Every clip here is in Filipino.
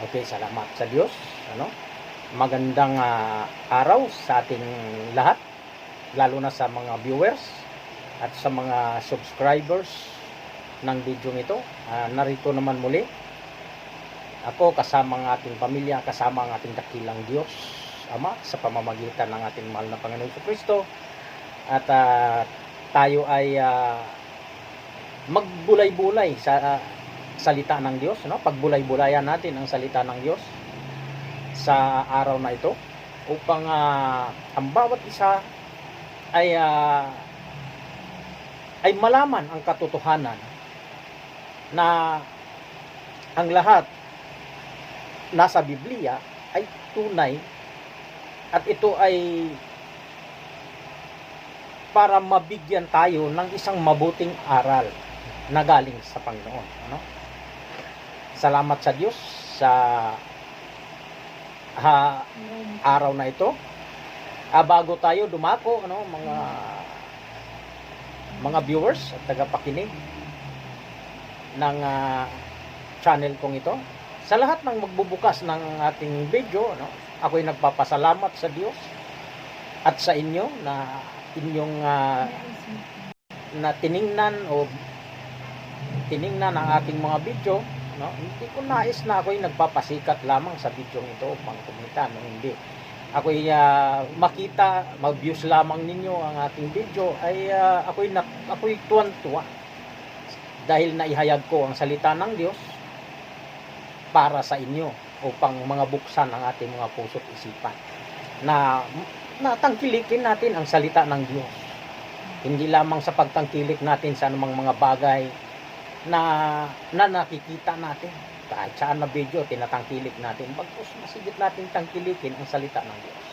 Okay, salamat sa Diyos. Ano? Magandang araw sa ating lahat, lalo na sa mga viewers at sa mga subscribers ng video nito. Narito naman muli ako kasama ang ating pamilya, kasama ang ating dakilang Diyos Ama sa pamamagitan ng ating mahal na Panginoon Jesucristo. At tayo ay magbulay-bulay sa salita ng Diyos, no? Pagbulay-bulayan natin ang salita ng Diyos sa araw na ito upang ang bawat isa ay malaman ang katotohanan na ang lahat nasa Biblia ay tunay at ito ay para mabigyan tayo ng isang mabuting aral na galing sa Panginoon, ano? Salamat sa Diyos sa araw na ito. Bago tayo dumako, ano, mga viewers at tagapakinig ng channel kong ito, sa lahat ng magbubukas ng ating video, ano, ako'y nagpapasalamat sa Diyos at sa inyo na inyong na tiningnan ang ating mga video, no? Hindi ko nais na ako'y nagpapasikat lamang sa video ito upang kumita, no? Hindi. Ako'y makita, mag-views lamang ninyo ang ating video ay ako'y tuwan-tuwa dahil naihayag ko ang salita ng Diyos para sa inyo upang mga buksan ang ating mga puso't isipan na tangkilikin natin ang salita ng Diyos. Hindi lamang sa pagtangkilik natin sa anumang mga bagay na nakikita natin. Kahit saan na video, tinatangkilik natin. Bagkus masigit natin tangkilikin ang salita ng Diyos.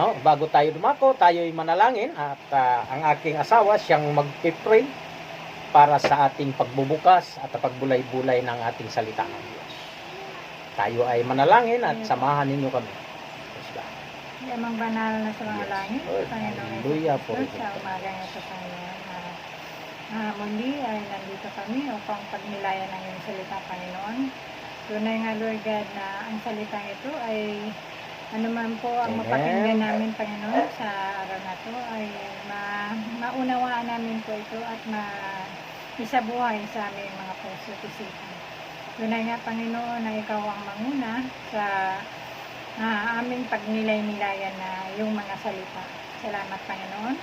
No? Bago tayo dumako, tayo'y manalangin at ang aking asawa siyang magpipray para sa ating pagbubukas at pagbulay-bulay ng ating salita ng Diyos. Tayo ay manalangin at samahan ninyo kami. Yamang banal na sa mga langit, Hallelujah po. Sa umaga nga sa Panginoon. Muli ay nandito kami upang pagnilayan ng iyong salita, Panginoon. Tunay nga, Lord God, na ang salitang ito ay anuman po ang mapakinggan namin, Panginoon, sa araw na ito ay maunawaan namin po ito at isabuhay sa aming mga puso at isipan. Tunay nga, Panginoon, na ikaw ang manguna sa aming pagnilay-nilayan na yung mga salita. Salamat, Panginoon.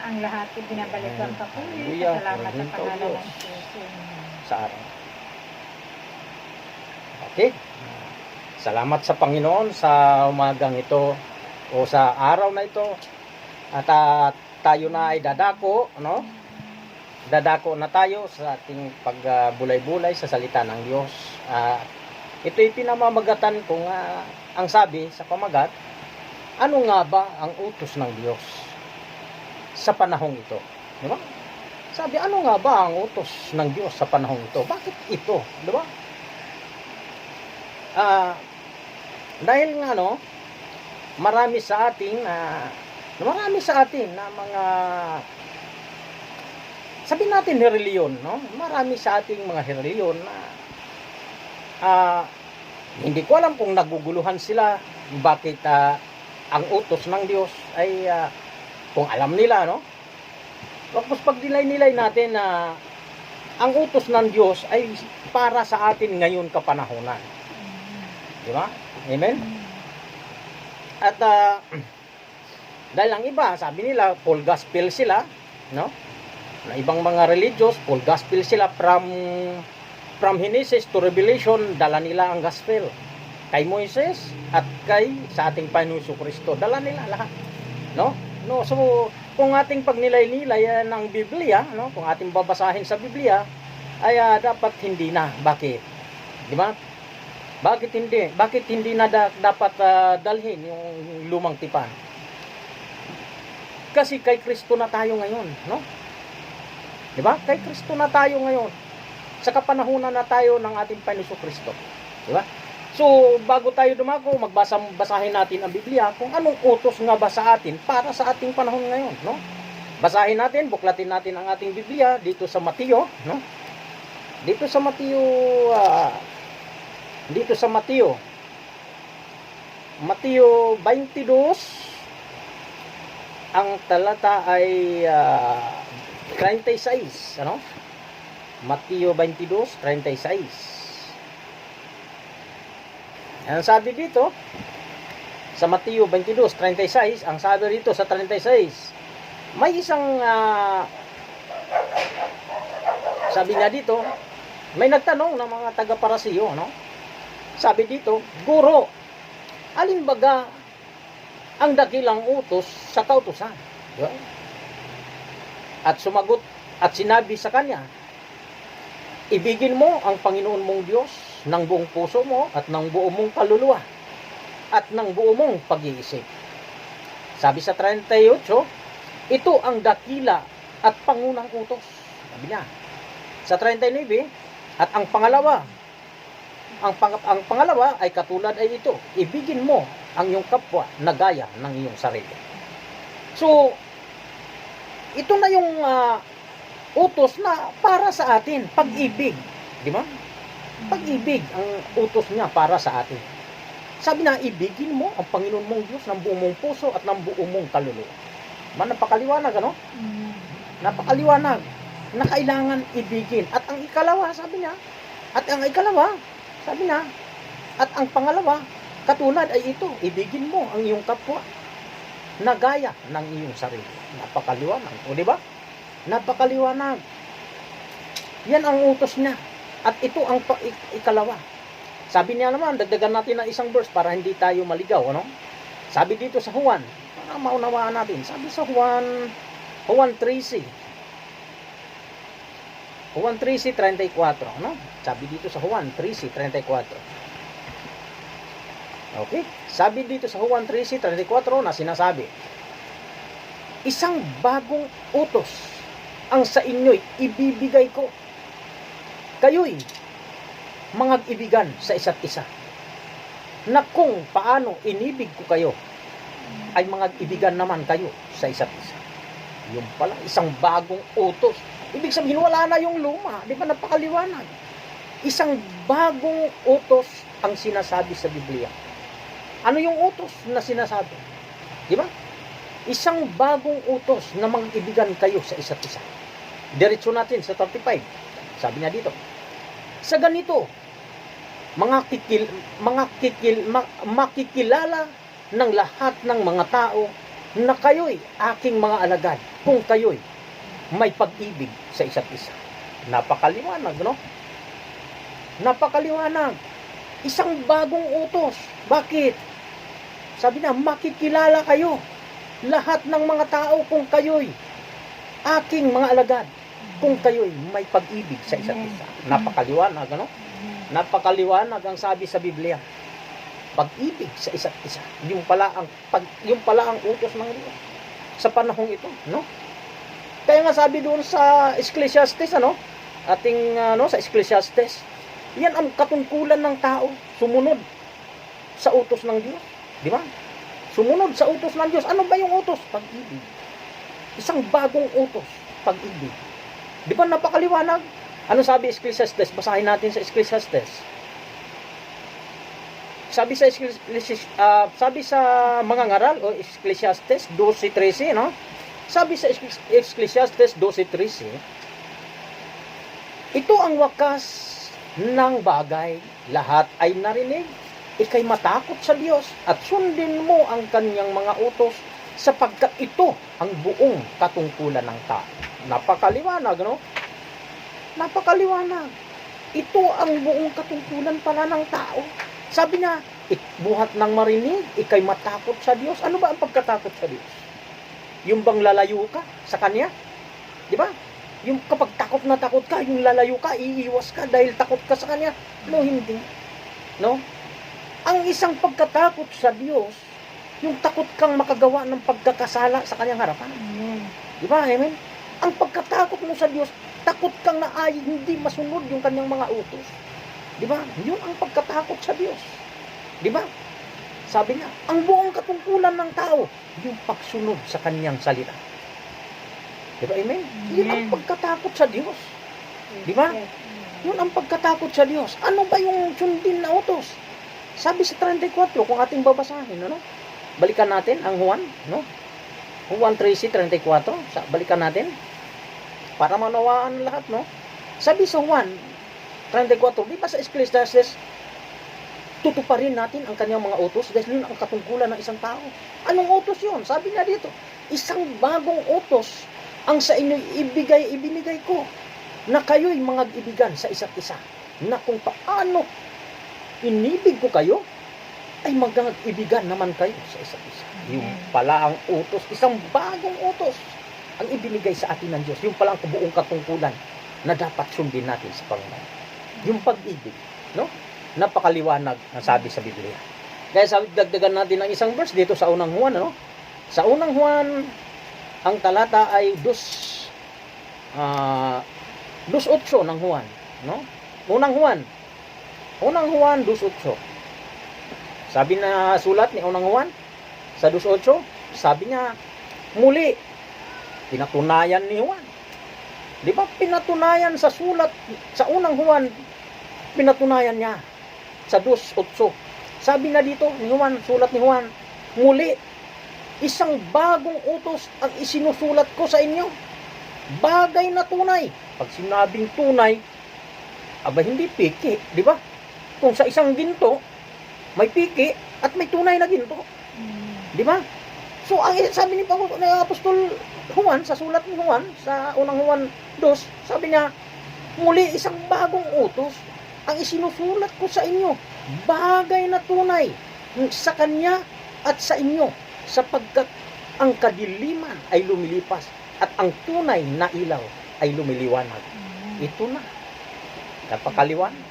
Ang lahat ibinabalik ang papuri. Salamat sa pangalan ng Jesus. Sa araw. Okay. Salamat sa Panginoon sa umagang ito o sa araw na ito. At tayo na ay dadako, no? Dadako na tayo sa ating pagbulay-bulay sa salita ng Diyos. Ito'y pinamamagatan kung ang sabi sa pamagat, ano nga ba ang utos ng Diyos sa panahong ito? Di ba? Sabi, ano nga ba ang utos ng Diyos sa panahong ito? Bakit ito? Di ba? Dahil nga, no, marami sa atin na mga sabihin natin reliyon, no? Marami sa ating mga reliyon na hindi ko alam kung naguguluhan sila bakit ang utos ng Diyos ay kung alam nila, no? Tapos pag nilay natin na ang utos ng Diyos ay para sa atin ngayon kapanahonan. Di ba? Amen? At dahil ang iba, sabi nila, full gospel sila, no? Na ibang mga religious, full gospel sila from Genesis to Revelation, dala nila ang gospel. Kay Moises at sa ating Panginoon Jesucristo, dala nila lahat. No? No, so kung ating pagnilay-nilay ng Biblia, no, kung ating babasahin sa Biblia, ay dapat hindi na. Bakit? Di ba? Bakit hindi? Bakit hindi na dapat dalhin yung lumang tipan? Kasi kay Kristo na tayo ngayon, no? Di ba? Kay Kristo na tayo ngayon. Sa kapanahunan na tayo ng ating Panginoon Jesucristo. Di ba? So, bago tayo dumako, basahin natin ang Biblia kung anong utos nga ba sa atin para sa ating panahon ngayon, no? Basahin natin, buklatin natin ang ating Biblia dito sa Mateo, no? Dito sa Mateo dito sa Mateo 22, ang talata ay 36, ano? Mateo 22:36. Ang sabi dito sa Mateo 22:36, ang sabi dito sa 36, may isang sabi niya dito, may nagtanong ng mga taga-Parasiyo, no? Sabi dito, Guro, alin baga ang dakilang utos sa kautusan? Diba? At sumagot at sinabi sa kanya, ibigin mo ang Panginoon mong Diyos ng buong puso mo at ng buo mong kaluluwa at ng buo mong pag-iisip. Sabi sa 38, ito ang dakila at pangunang utos. Sabi niya. Sa 39, at ang pangalawa ay katulad ay ito, ibigin mo ang iyong kapwa na gaya ng iyong sarili. So, ito na yung utos na para sa atin, pag-ibig. Di ba? Pag-ibig ang utos niya para sa atin. Sabi na, ibigin mo ang Panginoon mong Diyos ng buong mong puso at ng buong mong kaluluwa. Napakaliwanag, ano? Napakaliwanag na kailangan ibigin. At ang ikalawa, sabi niya, at ang pangalawa, katulad ay ito, ibigin mo ang iyong kapwa na gaya ng iyong sarili. Napakaliwanag. O, di ba? Napakaliwanag. Yan ang utos niya. At ito ang ikalawa. Sabi niya naman, dagdagan natin ng isang verse para hindi tayo maligaw, ano? Sabi dito sa Juan, maunawaan natin. Sabi sa Juan 13, 34, no? Sabi dito sa Juan 13:34. Okay? Sabi dito sa Juan 13:34 na sinasabi, isang bagong utos ang sa inyo'y ibibigay ko. Kayo'y mga ibigan sa isa't isa. Na kung paano inibig ko kayo, ay mga ibigan naman kayo sa isa't isa. Yung pala, isang bagong utos. Ibig sabihin, wala na yung luma. Di ba napakaliwanag? Isang bagong utos ang sinasabi sa Biblia. Ano yung utos na sinasabi? Di ba? Isang bagong utos na mga ibigan kayo sa isa't isa. Diretso natin sa 35. Sabi niya dito, sa ganito, makikilala ng lahat ng mga tao na kayo'y aking mga alagad kung kayo'y may pag-ibig sa isa't isa. Napakaliwanag, no? Napakaliwanag. Isang bagong utos. Bakit? Sabi na, makikilala kayo lahat ng mga tao kung kayo'y aking mga alagad kung kayo'y may pag-ibig sa isa't isa. Napakaliwanag, ano? Napakaliwanag ang sabi sa Biblia. Pag-ibig sa isa't isa. Yung pala ang utos ng Diyos sa panahong ito, no? Kaya nga sabi doon sa Ecclesiastes, ano? Sa Ecclesiastes, yan ang katungkulan ng tao, sumunod sa utos ng Diyos. Di ba? Sumunod sa utos ng Diyos. Ano ba yung utos? Pag-ibig. Isang bagong utos, pag-ibig. Di ba napakaliwanag? Ano sabi Ecclesiastes? Basahin natin sa Ecclesiastes. Sabi sa mga ngaral o Ecclesiastes 12:13, no? Sabi sa Ecclesiastes 12:13, ito ang wakas ng bagay, lahat ay narinig, ikay matakot sa Diyos at sundin mo ang kanyang mga utos sapagkat ito ang buong katungkulan ng tao. Napakaliwanag, no? Napakaliwanag. Ito ang buong katungkulan pala ng tao. Sabi niya, buhat ng marinig, ikay matakot sa Diyos. Ano ba ang pagkatakot sa Diyos? Yung bang lalayo ka sa Kanya? Di ba? Yung kapag takot na takot ka, yung lalayo ka, iiwas ka dahil takot ka sa Kanya. No, hindi. No? Ang isang pagkatakot sa Diyos, yung takot kang makagawa ng pagkakasala sa Kanyang harapan. Di ba? Amen? Ang pagkatakot mo sa Diyos, takot kang na ay hindi masunod yung Kanyang mga utos. Di ba? Yun ang pagkatakot sa Diyos. Di ba? Sabi niya, ang buong katungkulan ng tao, yung pagsunod sa Kanyang salita. Di ba? Amen? Yun ang pagkatakot sa Diyos. Di ba? Yes. Yun ang pagkatakot sa Diyos. Ano ba yung sundin na utos? Sabi sa 34, kung ating babasahin, ano? Balikan natin ang Juan, no? Juan 13:34, balikan natin para manawaan lahat, no? Sabi sa Juan 34, di ba sa Ecclesiastes, tutuparin natin ang kanyang mga utos dahil yun ang katungkulan ng isang tao. Anong utos yun? Sabi niya dito, isang bagong utos ang sa inyo ibinigay ko, na kayo'y mga ibigan sa isa't isa, na kung paano inibig ko kayo, ay mag-ibigan naman kayo sa isa't isa. Yung pala ang utos, isang bagong utos ang ibinigay sa atin ng Diyos. Yung pala ang buong katungkulan na dapat sundin natin sa Panginoon. Yung pag-ibig, no? Napakaliwanag na sabi sa Biblia. Kaya sabi, dagdagan natin ng isang verse dito sa unang Juan, ano? Sa unang Juan, ang talata ay 2:8 ng Juan, no? Unang Juan 2:8. Sabi na sulat ni unang Juan sa 2:8, sabi niya, muli pinatunayan ni Juan. Di ba pinatunayan sa sulat sa unang Juan, pinatunayan niya sa 2:8. Sabi na dito ni Juan, sulat ni Juan, muli isang bagong utos ang isinusulat ko sa inyo. Bagay na tunay. Pag sinabing tunay, aba hindi piki, di ba? Kung sa isang ginto, may piki at may tunay na ginto. Di ba? So, ang sabi ni Apostol Juan, sa sulat ni Juan, sa unang Juan 2, sabi niya, muli isang bagong utos ang isinusulat ko sa inyo. Bagay na tunay sa kanya at sa inyo, sapagkat ang kadiliman ay lumilipas at ang tunay na ilaw ay lumiliwanag. Ito na. Napakaliwanag.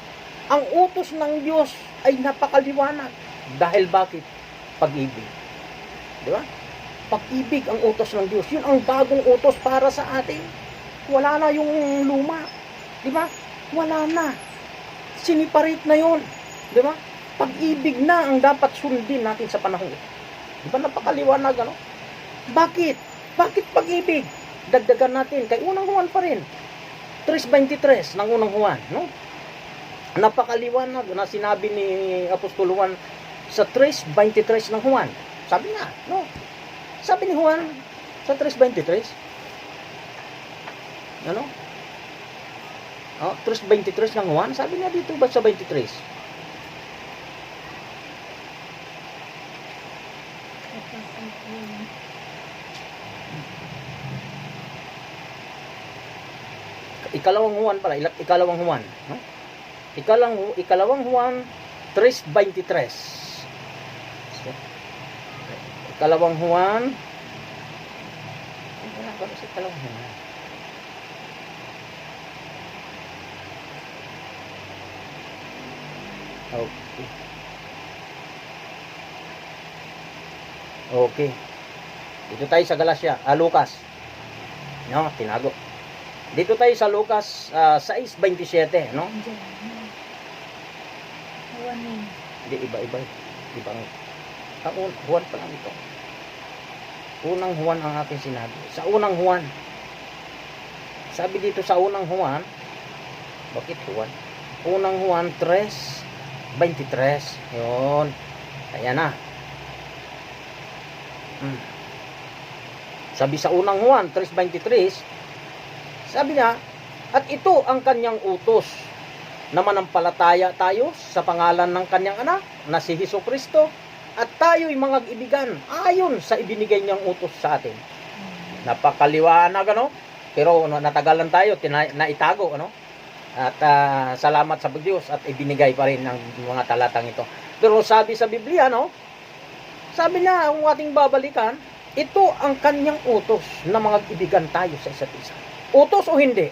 Ang utos ng Diyos ay napakaliwanag. Dahil bakit? Pag-ibig. Di ba? Pag-ibig ang utos ng Diyos. Yun ang bagong utos para sa atin. Wala na yung luma. Di ba? Wala na. Siniparate na yun. Di ba? Pag-ibig na ang dapat sundin natin sa panahon ito. Di ba napakaliwanag, ano? Bakit? Bakit pag-ibig? Dagdagan natin kay unang Juan pa rin. 3:23 ng unang Juan, no? Napakaliwanag na sinabi ni Apostol Juan sa 3:23 ng Juan. Sabi nga, no? Sabi ni Juan sa 3:23, ano? 3:23 ng Juan, sabi niya dito ba sa 23? Ikalawang Juan pala, ikalawang Juan, no? Ikalawang Juan 3:23. So, ikalawang Juan, wala ba sa ikalawang Juan? Okay. Okay. Dito tayo sa Galacia, Lucas. No, tinago. Dito tayo sa Lucas 6:27, no? Hindi, iba-iba. Ibang Juan pa lang ito. Unang Juan ang aking sinabi. Sa unang Juan. Sabi dito sa unang Juan, bakit Juan? Unang Juan 3:23. Yun. Ayan na. Sabi sa unang Juan 3:23, sabi niya, at ito ang kanyang utos, na manampalataya tayo sa pangalan ng kanyang anak, na si Jesucristo, at tayo'y mga ibigan ayon sa ibinigay niyang utos sa atin. Napakaliwanag, ano? Pero natagalan tayo, naitago, ano? At salamat sa Diyos at ibinigay pa rin ng mga talatang ito. Pero sabi sa Biblia, no? Sabi niya, ang ating babalikan, ito ang kanyang utos na mga ibigan tayo sa isa't isa. Utos o hindi?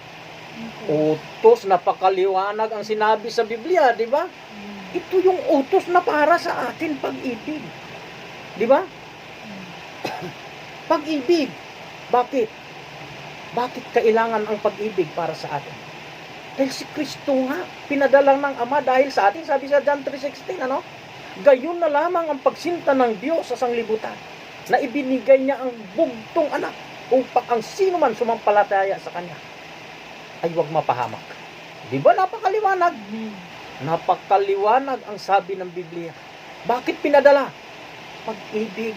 Utos, napakaliwanag ang sinabi sa Biblia, di ba? Ito yung utos na para sa atin, pag-ibig. Di ba? Pag-ibig. Bakit? Bakit kailangan ang pag-ibig para sa atin? Dahil si Kristo nga, pinadala ng Ama dahil sa atin, sabi sa John 3:16, ano? Gayon na lamang ang pagsinta ng Diyos sa sanglibutan, na ibinigay niya ang bugtong anak upang ang sino man sumampalataya sa Kanya ay huwag mapahamak. Di ba napakaliwanag? Amen. Napakaliwanag ang sabi ng Biblia. Bakit pinadala? Pag-ibig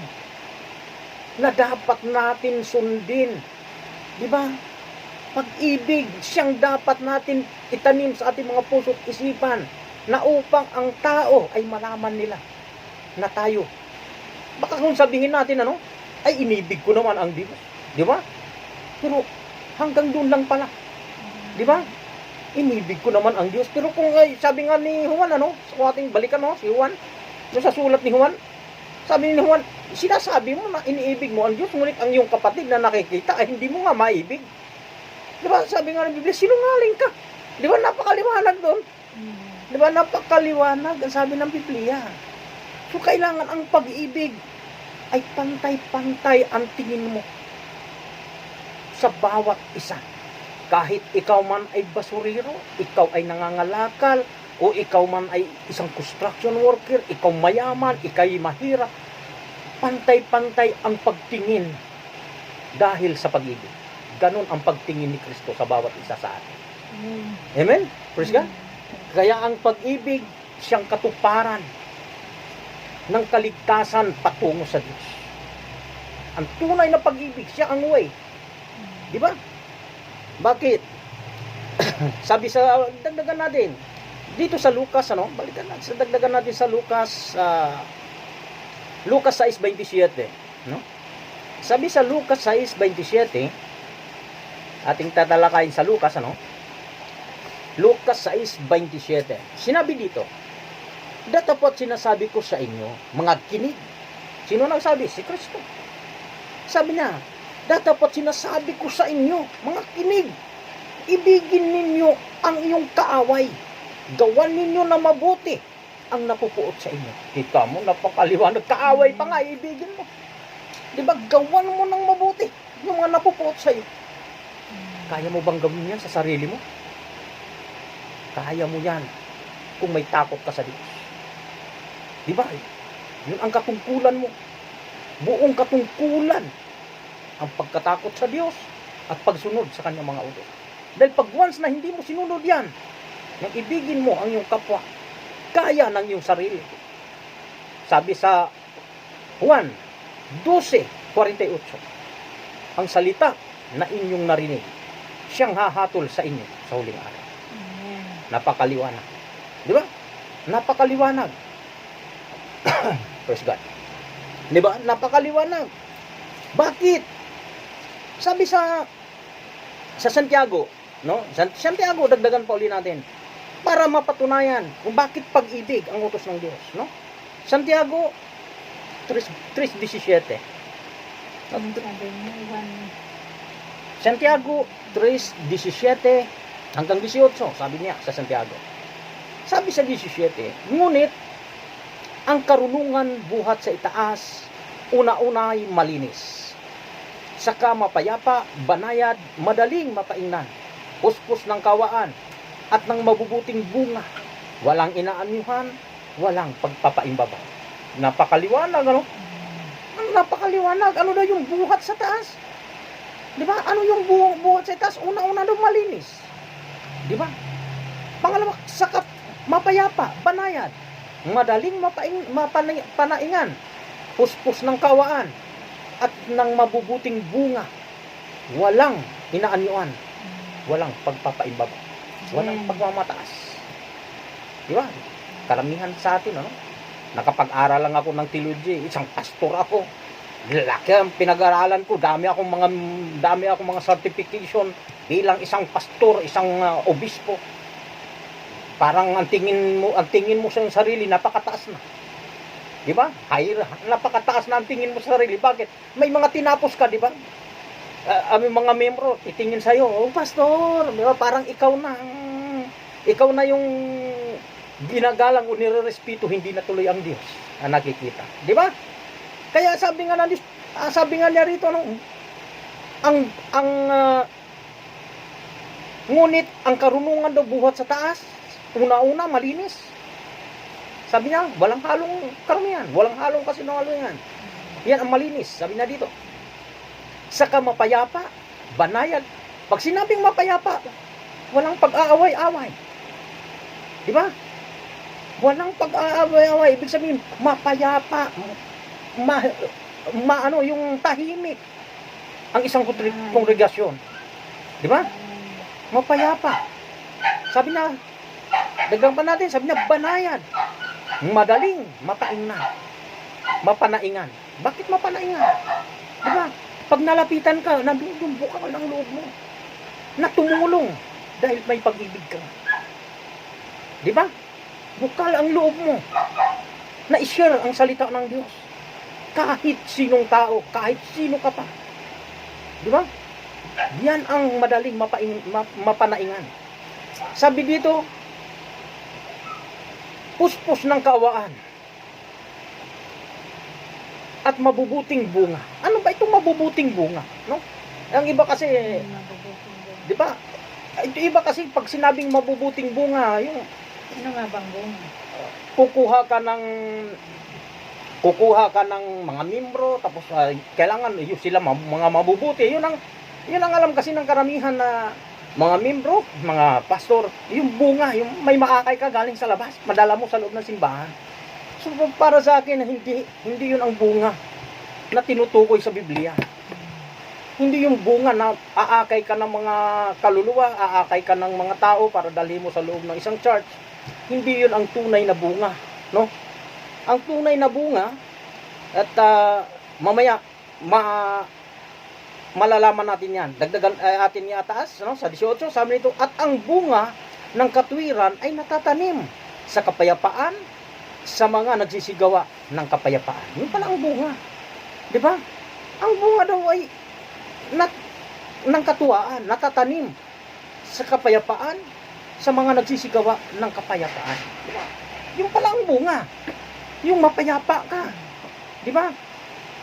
na dapat natin sundin. Di ba? Pag-ibig, siyang dapat natin itanim sa ating mga puso at isipan na upang ang tao ay malaman nila na tayo. Baka kung sabihin natin ay inibig ko naman ang Diyos. Di ba? Pero hanggang doon lang pala. Di ba? Inibig ko naman ang Diyos. Pero kung sabi nga ni Juan, sa ating balikan, si Juan, sa sulat ni Juan, sabi ni Juan, sinasabi mo na iniibig mo ang Diyos, ngunit ang iyong kapatid na nakikita ay hindi mo nga maibig. Di ba? Sabi nga ng Biblia, sinungaling ka. Di ba? Napakaliwanag doon. Di ba? Napakaliwanag ang sabi ng Biblia. So, kailangan ang pag-ibig ay pantay-pantay ang tingin mo sa bawat isa. Kahit ikaw man ay basurero, ikaw ay nangangalakal, o ikaw man ay isang construction worker, ikaw mayaman, ikay mahirap, pantay-pantay ang pagtingin dahil sa pag-ibig. Ganon ang pagtingin ni Kristo sa bawat isa sa atin. Amen? Praise God? Kaya ang pag-ibig, siyang katuparan ng kaligtasan patungo sa Diyos. Ang tunay na pag-ibig, siya ang way. Di ba? Bakit? Sabi sa, dagdagan natin, dito sa Lucas, balikan natin, dagdagan natin sa Lucas, Lucas 6:27, Sabi sa Lucas 6:27, ating tatalakayin sa Lucas, Lucas 6:27. Sinabi dito, datapot sinasabi ko sa inyo, mga kinig. Sino nagsabi? Si Kristo. Sabi niya, datapot sinasabi ko sa inyo, mga kinig. Ibigin ninyo ang iyong kaaway. Gawan ninyo na mabuti ang napupuot sa inyo. Kita mo, napakaliwanag. Kaaway pa nga, ibigin mo. Diba, gawan mo ng mabuti yung mga napupuot sa iyo. Kaya mo bang gawin yan sa sarili mo? Kaya mo yan kung may takot ka sa Diyos. Diba? Yun ang katungkulan mo. Buong katungkulan ang pagkatakot sa Diyos at pagsunod sa kanyang mga utos. Dahil pag once na hindi mo sinunod yan, nang ibigin mo ang iyong kapwa, kaya ng iyong sarili. Sabi sa Juan 12:48, ang salita na inyong narinig, siyang hahatol sa inyo sa huling araw. Napakaliwanag. Di ba? Napakaliwanag. Praise God. Di ba? Napakaliwanag. Bakit? Sabi sa Santiago, Santiago, dagdagan pa uli natin para mapatunayan kung bakit pag-ibig ang utos ng Diyos, Santiago 3:17. Santiago 3:17 hanggang 18, sabi niya sa Santiago. Sabi sa 17, ngunit ang karunungan buhat sa itaas, una-unay malinis. Saka mapayapa, banayad, madaling mapaingnan, puspos ng kawaan, at ng mabubuting bunga, walang inaanyuhan, walang pagpapaimbaba. Napakaliwanag, Napakaliwanag. Ano daw yung buhat sa taas? Di ba? Ano yung buhat sa taas? Una-una daw malinis. Di ba? Pangalawa, saka mapayapa, banayad, madaling panaingan, puspos ng kawaan, at ng mabubuting bunga, walang inaanyuan, walang pagpapaimbaba, walang pagmamataas. Di ba? Karamihan sa atin, nakapag-aral lang ako ng theology, isang pastor ako. Laki ang pinag-aralan ko, dami akong mga certification bilang isang pastor, isang obispo. Parang ang tingin mo sa sarili napakataas na. Di ba? Napakataas na ang tingin mo sa sarili. Bakit? May mga tinapos ka, di ba? May mga membro titingin sa iyo, "Oh, pastor, di ba? Parang ikaw na yung ginagalang o nirerespeto, hindi na tuloy ang Diyos ang nakikita." Di ba? Kaya sabi nga niya rito, ngunit ang karunungan daw buhat sa taas, una-una malinis. Sabi niya, walang halong karamihan, walang halong kasinungalingan. Yan ang malinis, sabi niya dito. Saka mapayapa, banayad. Pag sinabing mapayapa, Walang pag-aaway-away. Di ba? Walang pag-aaway-away. Ibig sabihin, mapayapa. Ano, yung tahimik. Ang isang kongregasyon. Di ba? Mapayapa. Sabi na, dagang pa natin, sabi niya, banayad. Madaling, mapanaingan. Bakit mapanaingan? Di ba? Pag nalapitan ka, nadudumbo ka ng loob mo. Na tumulong dahil may pag-ibig ka. Di ba? Bukal ang loob mo. Na i-share ang salita ng Diyos. Kahit sinong tao, kahit sino ka pa. Di ba? Yan ang madaling mapanaingan. Sabi dito, puspos ng kaawaan at mabubuting bunga. Ano ba itong mabubuting bunga? No? Ang iba kasi, di ba? Ito iba kasi pag sinabing mabubuting bunga, yung Ano nga bang bunga? kukuha ka ng mga membro, tapos kailangan yung sila mga mabubuti. Yun ang alam kasi ng karamihan na mga membro, mga pastor, yung bunga, yung may maakay ka galing sa labas, madala mo sa loob ng simbahan. So para sa akin, hindi yun ang bunga na tinutukoy sa Biblia. Hindi yung bunga na aakay ka ng mga kaluluwa, aakay ka ng mga tao para dalhin mo sa loob ng isang church. Hindi yun ang tunay na bunga, no? Ang tunay na bunga, at mamaya malalaman natin yan. Dagdagan atin niya taas, no? Sa 18, sabi nito, at ang bunga ng katwiran ay natatanim sa kapayapaan sa mga nagsisigawa ng kapayapaan. Yun pala ang bunga. Di ba? Ang bunga daw ay ng katuwaan, natatanim sa kapayapaan sa mga nagsisigawa ng kapayapaan. Di ba? Yung pala ang bunga. Yung mapayapa ka. Di ba?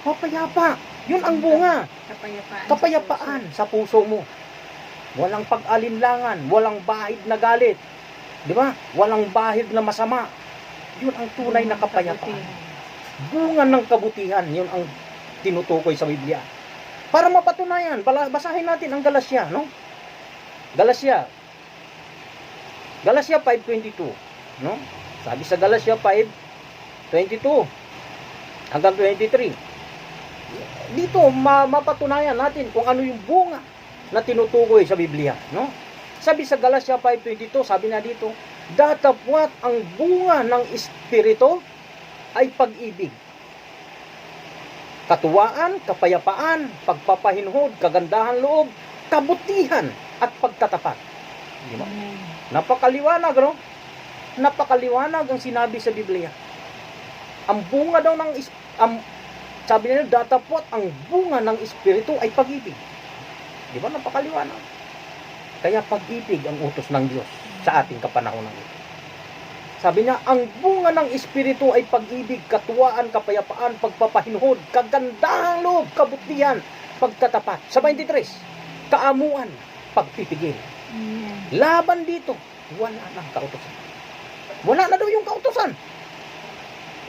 Mapayapa. Yun ang bunga. Kapayapaan sa puso mo. Walang pag-alinlangan, walang bahid na galit. Di ba? Walang bahid na masama. Yun ang tunay na kapayapaan. Bunga ng kabutihan, yun ang tinutukoy sa Biblia. Para mapatunayan, basahin natin ang Galasya, no? Galasya 5:22, no? Sabi sa Galasya 5:22 hanggang 23. Dito mapatunayan natin kung ano yung bunga na tinutukoy sa Biblia, no? Sabi sa Galasya 5:22, sabi na dito, datapwat ang bunga ng Espiritu ay pag-ibig, katuwaan, kapayapaan, pagpapahinhod, kagandahan loob, kabutihan, at pagtatapat. Di ba? Napakaliwanag, no? Napakaliwanag ang sinabi sa Biblia. Ang bunga daw ng sabi nila, datapwat ang bunga ng Espiritu ay pag-ibig. Di ba? Napakaliwanag. Kaya pag-ibig ang utos ng Diyos sa ating kapanahonan ito. Sabi niya, ang bunga ng Espiritu ay pag-ibig, katuwaan, kapayapaan, pagpapahinhod, kagandahang loob, kabutihan, pagtatapat. Sa 23, kaamuan, pagpipigil. Laban dito, wala nang kautusan. Wala na daw yung kautusan.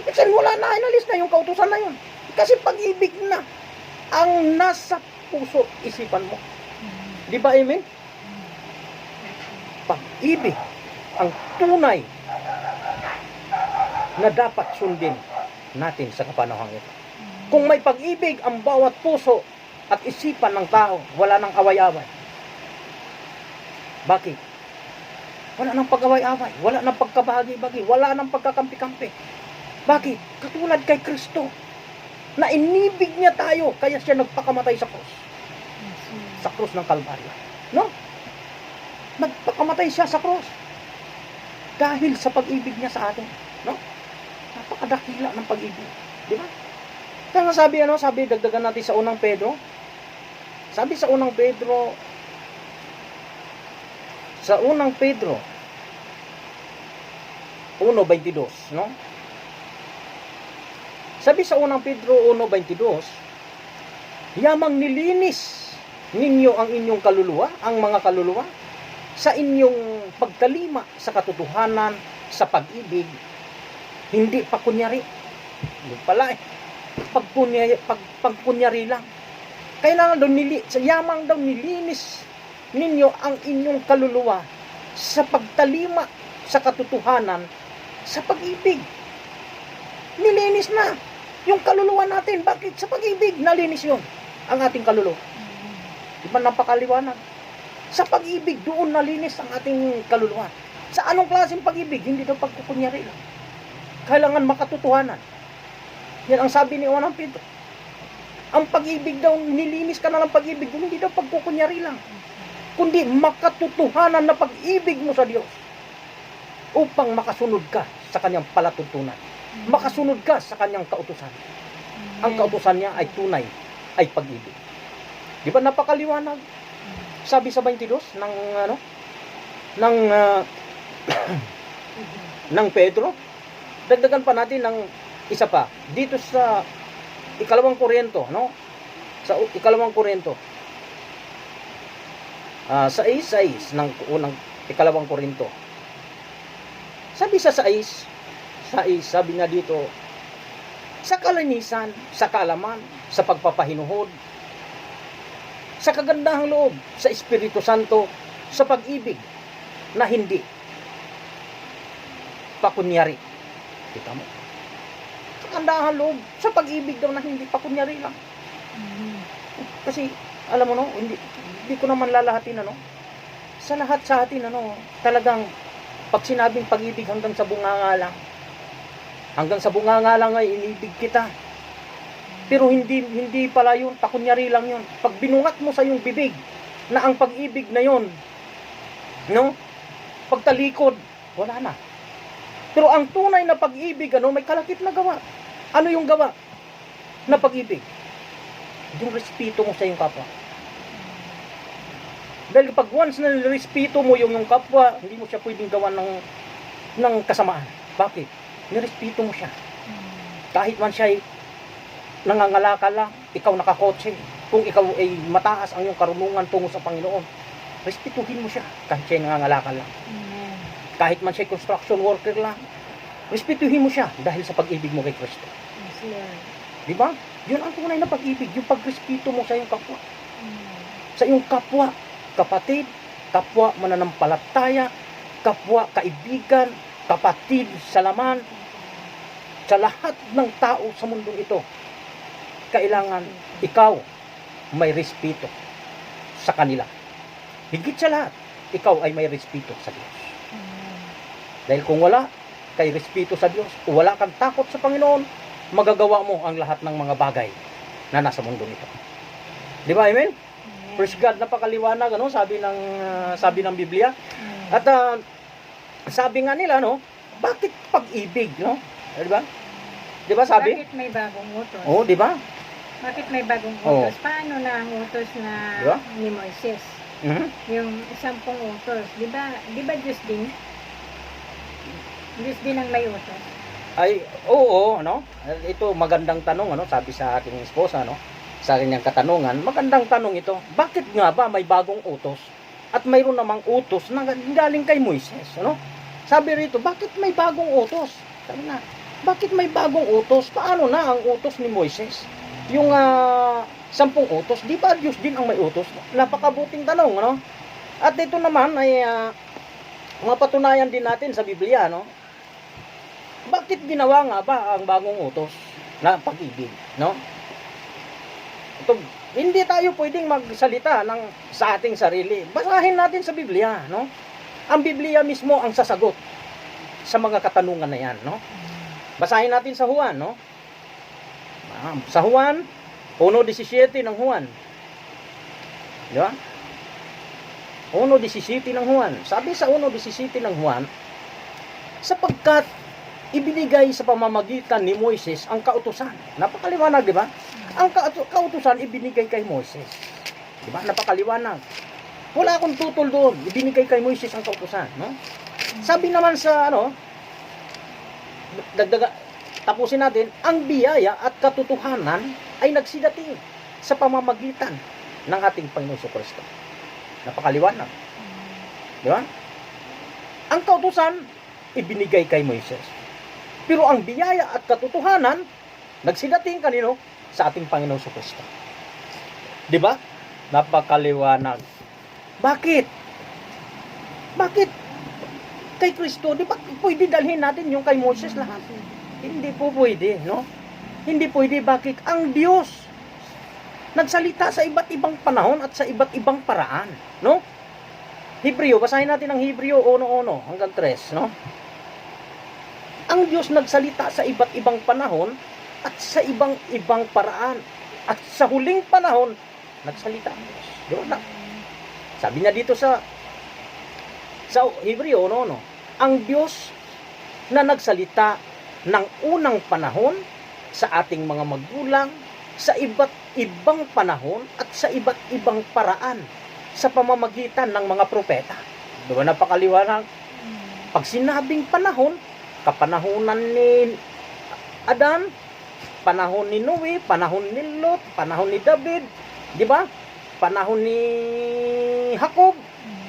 Kasi wala na, inalis na yung kautusan na yun. Kasi pag-ibig na ang nasa puso, isipan mo. Di ba, amen? Pag-ibig ang tunay na dapat sundin natin sa kapanahon ito. Kung may pag-ibig ang bawat puso at isipan ng tao, wala nang away-away. Bakit? Wala nang pag-away-away, wala nang pagkabahagi-bagi, wala nang pagkakampi-kampi. Bakit? Katulad kay Kristo, na inibig niya tayo, kaya siya nagpakamatay sa krus. Sa krus ng Kalbaryo. No? Nagpakamatay siya sa krus. Dahil sa pag-ibig niya sa atin. No? Napakadakila ng pag-ibig. Di ba? Kaya sabi, dagdagan natin sa unang Pedro. Sabi sa unang Pedro, 1:22, no? Sabi sa unang Pedro 1:22, yamang nilinis ninyo ang inyong kaluluwa, ang mga kaluluwa, sa inyong pagkalima sa katotohanan, sa pag-ibig, hindi pa kunyari. Hindi pala pagkunyari lang. Kailangan daw yamang daw nilinis ninyo ang inyong kaluluwa sa pagtalima sa katotohanan, sa pag-ibig. Nilinis na yung kaluluwa natin. Bakit? Sa pag-ibig, nalinis yun ang ating kaluluwa. Di ba napakaliwanag? Sa pag-ibig, doon nalinis ang ating kaluluwa. Sa anong klaseng pag-ibig? Hindi daw pagkukunyari lang. Kailangan makatotohanan. Yan ang sabi ni Unang Pedro. Ang pag-ibig daw, nilinis ka na ng pag-ibig, hindi daw pagkukunyari lang. Kundi makatotohanan na pag-ibig mo sa Diyos upang makasunod ka sa kanyang palatuntunan. Makasunod ka sa kanyang kautusan. Ang kautusan niya ay tunay, ay pag-ibig. Di ba napakaliwanag? Sabi sa 22 ng Pedro. Dagdagan pa natin ng isa pa. Dito sa ikalawang Korinto, no? Sa ikalawang Korinto. Sa 6 ng unang ikalawang Korinto. Sabi sa 6, sabi nga dito, sa kalinisan, sa kaalaman, sa pagpapahinuhod, sa kagandahang loob, sa Espiritu Santo, sa pag-ibig na hindi pakunyari. Kita mo? Sa kagandahang loob, sa pag-ibig daw na hindi pakunyari lang. Kasi, alam mo no, hindi ko naman lalahatin, sa lahat sa atin, talagang, pag sinabing pag-ibig hanggang sa bunganga lang, hanggang sa bunganga lang ay inibig kita. Pero hindi pala yun, pakunyari lang yun. Pag binungat mo sa iyong bibig na ang pag-ibig na yun, no? Pagtalikod, wala na. Pero ang tunay na pag-ibig, may kalakip na gawa. Ano yung gawa na pag-ibig? Yung respeto mo sa iyong kapwa. Dahil pag once na respeto mo yung kapwa, hindi mo siya pwedeng gawa ng kasamaan. Bakit? Nirespeto mo siya. Kahit man siya ay nangangalakal lang, ikaw nakakotse, kung ikaw ay mataas ang iyong karunungan tungo sa Panginoon, respetuhin mo siya kahit siya ay nangangalakal lang. Kahit man siya ay construction worker lang, respetuhin mo siya dahil sa pag-ibig mo kay Kristo. Di ba? Yun ang tunay na pag-ibig, yung pagrespeto mo sa iyong kapwa. Sa iyong kapwa, kapatid, kapwa mananampalataya, kapwa kaibigan, kapatid sa laman, sa lahat ng tao sa mundong ito, kailangan ikaw may respeto sa kanila. Higit sa lahat, ikaw ay may respeto sa Diyos. Dahil kung wala kay respeto sa Diyos, o wala kang takot sa Panginoon, magagawa mo ang lahat ng mga bagay na nasa mundong ito. Di ba, amen? Praise God, napakaliwanag, sabi ng Biblia. At sabi nga nila, bakit pag-ibig, Di ba? Di ba sabi? Bakit may bagong utos? Oo, di ba? Bakit may bagong utos? Paano na ang utos na diba? ni Moises? Yung 10 utos. Di ba Diyos din? Diyos din ang may utos. Ay, oo, Ito magandang tanong, sabi sa aking esposa, sa kanyang katanungan, magandang tanong ito. Bakit nga ba may bagong utos? At mayroon namang utos na galing kay Moises, Sabi rito, bakit may bagong utos? Sabi na, bakit may bagong utos? Paano na ang utos ni Moises? Yung 10 utos, di ba Diyos din ang may utos? Napakabuting tanong, At ito naman ay mapatunayan din natin sa Biblia, Bakit ginawa nga ba ang bagong utos na pag-ibig, Ito, hindi tayo pwedeng magsalita sa ating sarili. Basahin natin sa Biblia, Ang Biblia mismo ang sasagot sa mga katanungan na yan, Basahin natin sa Juan, Sa Juan, 1:17 ng Juan. Di ba? 1:17 ng Juan. Sabi sa 1:17 ng Juan, sapagkat ibinigay sa pamamagitan ni Moises ang kautusan. Napakaliwanag, di ba? Ang kautusan ibinigay kay Moises. Di ba? Napakaliwanag. Wala akong tutol doon. Ibinigay kay Moises ang kautusan, Sabi naman sa tapusin natin, ang biyaya at katotohanan ay nagsidating sa pamamagitan ng ating Panginoon Kristo. Napakaliwanag. Di ba? Ang kautusan ibinigay kay Moises. Pero ang biyaya at katotohanan nagsidating kanino? Sa ating Panginoon Kristo. Di ba? Napakaliwanag. Bakit? Bakit? Kay Kristo, di ba pwede dalhin natin yung kay Moses lahat? Hindi po pwede, no? Hindi pwede. Bakit? Ang Diyos nagsalita sa iba't ibang panahon at sa iba't ibang paraan, no? Hebreo, basahin natin ang Hebreo 1:1 hanggang 3, no? Ang Diyos nagsalita sa iba't ibang panahon at sa ibang paraan. At sa huling panahon, nagsalita ang Diyos. Di ba? Sabi niya dito sa Hebreo 1:1, ang Diyos na nagsalita ng unang panahon sa ating mga magulang, sa iba't ibang panahon at sa iba't ibang paraan sa pamamagitan ng mga propeta. Di ba napakaliwanag? Pag sinabing panahon, kapanahunan ni Adan, panahon ni Noe, panahon ni Lot, panahon ni David, di ba? Panahon ni Jacob,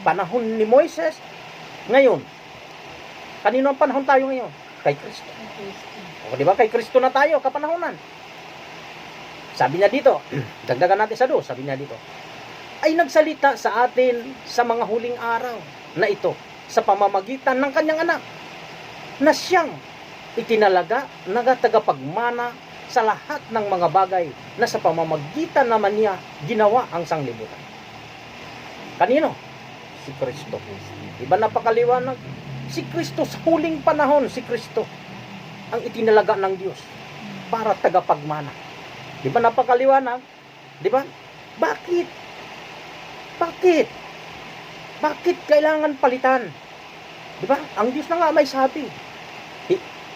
panahon ni Moises. Ngayon, kanino ang panahon tayo ngayon? Kay Kristo. O, di ba? Kay Kristo na tayo, kapanahunan. Sabi niya dito, dagdagan natin sa 2, sabi niya dito, ay nagsalita sa atin sa mga huling araw na ito sa pamamagitan ng kanyang anak na siyang itinalaga na tagapagmana sa lahat ng mga bagay na sa pamamagitan naman niya ginawa ang sanglibutan. Kanino? Si Kristo. Diba napakaliwanag? Si Kristo sa huling panahon, si Kristo ang itinalaga ng Diyos para tagapagmana. Diba napakaliwanag? Diba? Bakit? Bakit kailangan palitan? Diba? Ang Diyos na nga may sabi.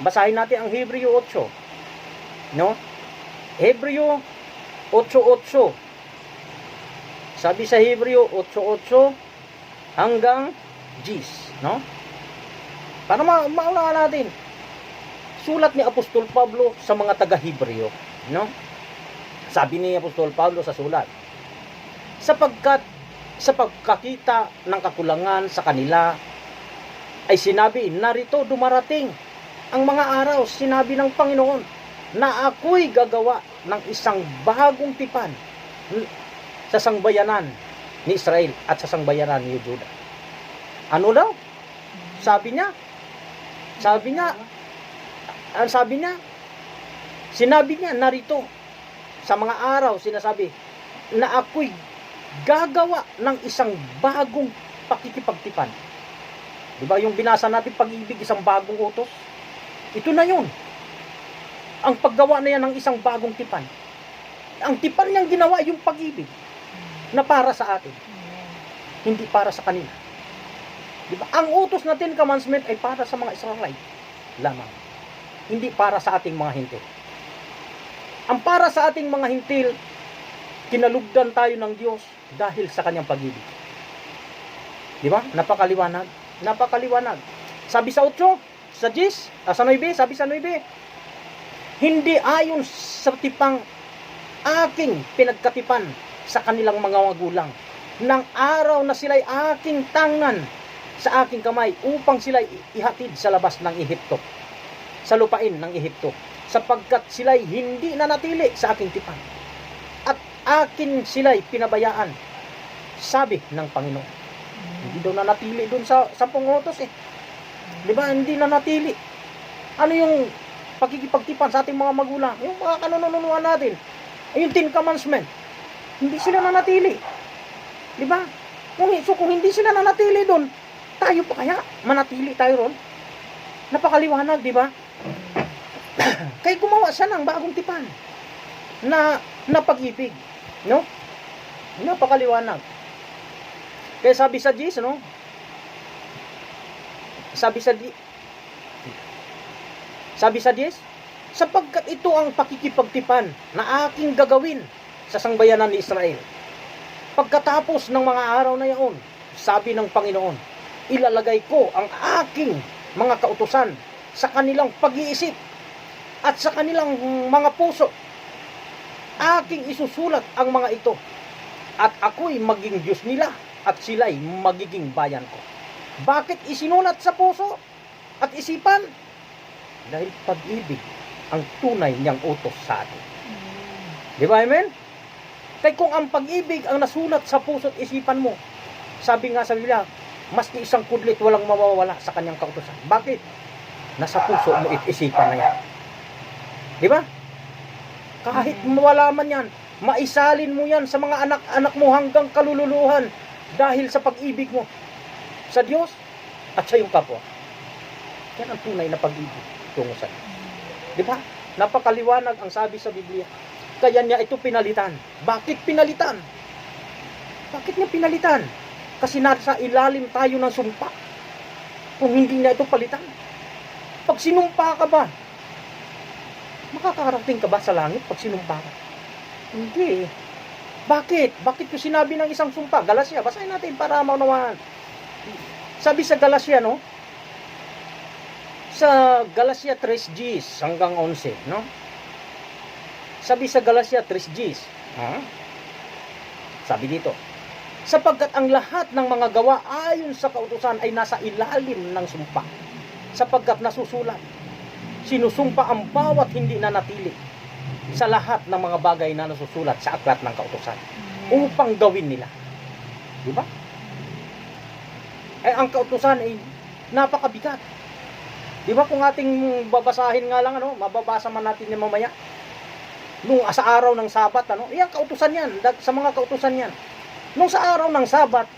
Basahin natin ang Hebreo 8. No? Hebreo 8:8. Sabi sa Hebreo 8:8 hanggang 10, no? Para maunawa natin. Sulat ni Apostol Pablo sa mga taga-Hebreo, no? Sabi ni Apostol Pablo sa sulat, sapagkat sa pagkakita ng kakulangan sa kanila ay sinabi, narito dumarating ang mga araw, sinabi ng Panginoon, na ako'y gagawa ng isang bagong tipan sa sangbayanan ni Israel at sa sangbayanan ni Juda. Ano daw? Sabi niya, sinabi niya, narito, sa mga araw, sinasabi, na ako'y gagawa ng isang bagong pakikipagtipan. Diba yung binasa natin pag-ibig, isang bagong utos? Ito na yun. Ang paggawa na yan ng isang bagong tipan. Ang tipan niyang ginawa yung pag-ibig na para sa atin. Hindi para sa kanila. Diba? Ang utos na 10 commandment ay para sa mga Israelite lamang. Hindi para sa ating mga hintil. Ang para sa ating mga hintil, kinalugdan tayo ng Diyos dahil sa kanyang pag-ibig. Diba? Napakaliwanag. Napakaliwanag. Sabi sa 8, sa 10, sa 9, sabi sa 9, hindi ayon sa tipang aking pinagkatipan sa kanilang mga magulang, ng araw na sila'y aking tangan sa aking kamay upang sila'y ihatid sa labas ng Ehipto, sa lupain ng Ehipto, sapagkat sila'y hindi nanatili sa aking tipan, at akin sila'y pinabayaan, sabi ng Panginoon. Hindi daw nanatili doon sa 10 utos eh. Di ba? Hindi nanatili. Ano yung pagkikipagtipan sa ating mga magulang? Yung mga kanununuan natin. Yung 10 commandment. Hindi sila nanatili. Di ba? Kung hindi sila nanatili doon, tayo pa kaya manatili tayo ron? Napakaliwanag, di ba? Kaya gumawa siya ng bagong tipan na pag-ibig. No? Napakaliwanag. Kaya sabi sa 10, no? Sabi sa 10, sapagkat ito ang pakikipagtipan na aking gagawin sa sangbayanan ni Israel. Pagkatapos ng mga araw na yaon, sabi ng Panginoon, ilalagay ko ang aking mga kautusan sa kanilang pag-iisip at sa kanilang mga puso. Aking isusulat ang mga ito at ako'y maging Diyos nila at sila'y magiging bayan ko. Bakit isinulat sa puso at isipan? Dahil pag-ibig ang tunay niyang utos sa atin. Di ba, amen? Kaya kung ang pag-ibig ang nasulat sa puso at isipan mo, Sabi nga sa Biblia, maski isang kudlit walang mawawala sa kanyang kautusan. Bakit? Nasa puso mo isipan na yan. Di ba? Kahit wala man yan, maisalin mo yan sa mga anak-anak mo hanggang kalululuhan dahil sa pag-ibig mo sa Diyos at sa iyong kapwa. Yan ang tunay na pag-ibig tungo sa Diyos. Di ba? Napakaliwanag ang sabi sa Biblia. Kaya niya ito pinalitan. Bakit pinalitan? Bakit niya pinalitan? Kasi nasa ilalim tayo ng sumpa. Kung hindi niya ito palitan. Pag sinumpa ka ba, makakarating ka ba sa langit pag sinumpa ka? Hindi. Bakit? Bakit ko sinabi ng isang sumpa? Galasya, basahin natin para maunawaan. Sabi sa Galasya, no? Sa Galasya 3:10 hanggang 11, no? Sabi sa Galasya 3:10, sabi dito, sapagkat ang lahat ng mga gawa ayon sa kautusan ay nasa ilalim ng sumpa. Sapagkat nasusulat, sinusumpa ang bawat hindi nanatili sa lahat ng mga bagay na nasusulat sa aklat ng kautusan upang gawin nila. Di ba? Ang kautusan ay napakabigat. Di ba kung ating babasahin nga lang, mababasa man natin yan mamaya, nung sa araw ng Sabat, yan kautusan yan, sa mga kautusan yan. Nung sa araw ng Sabat,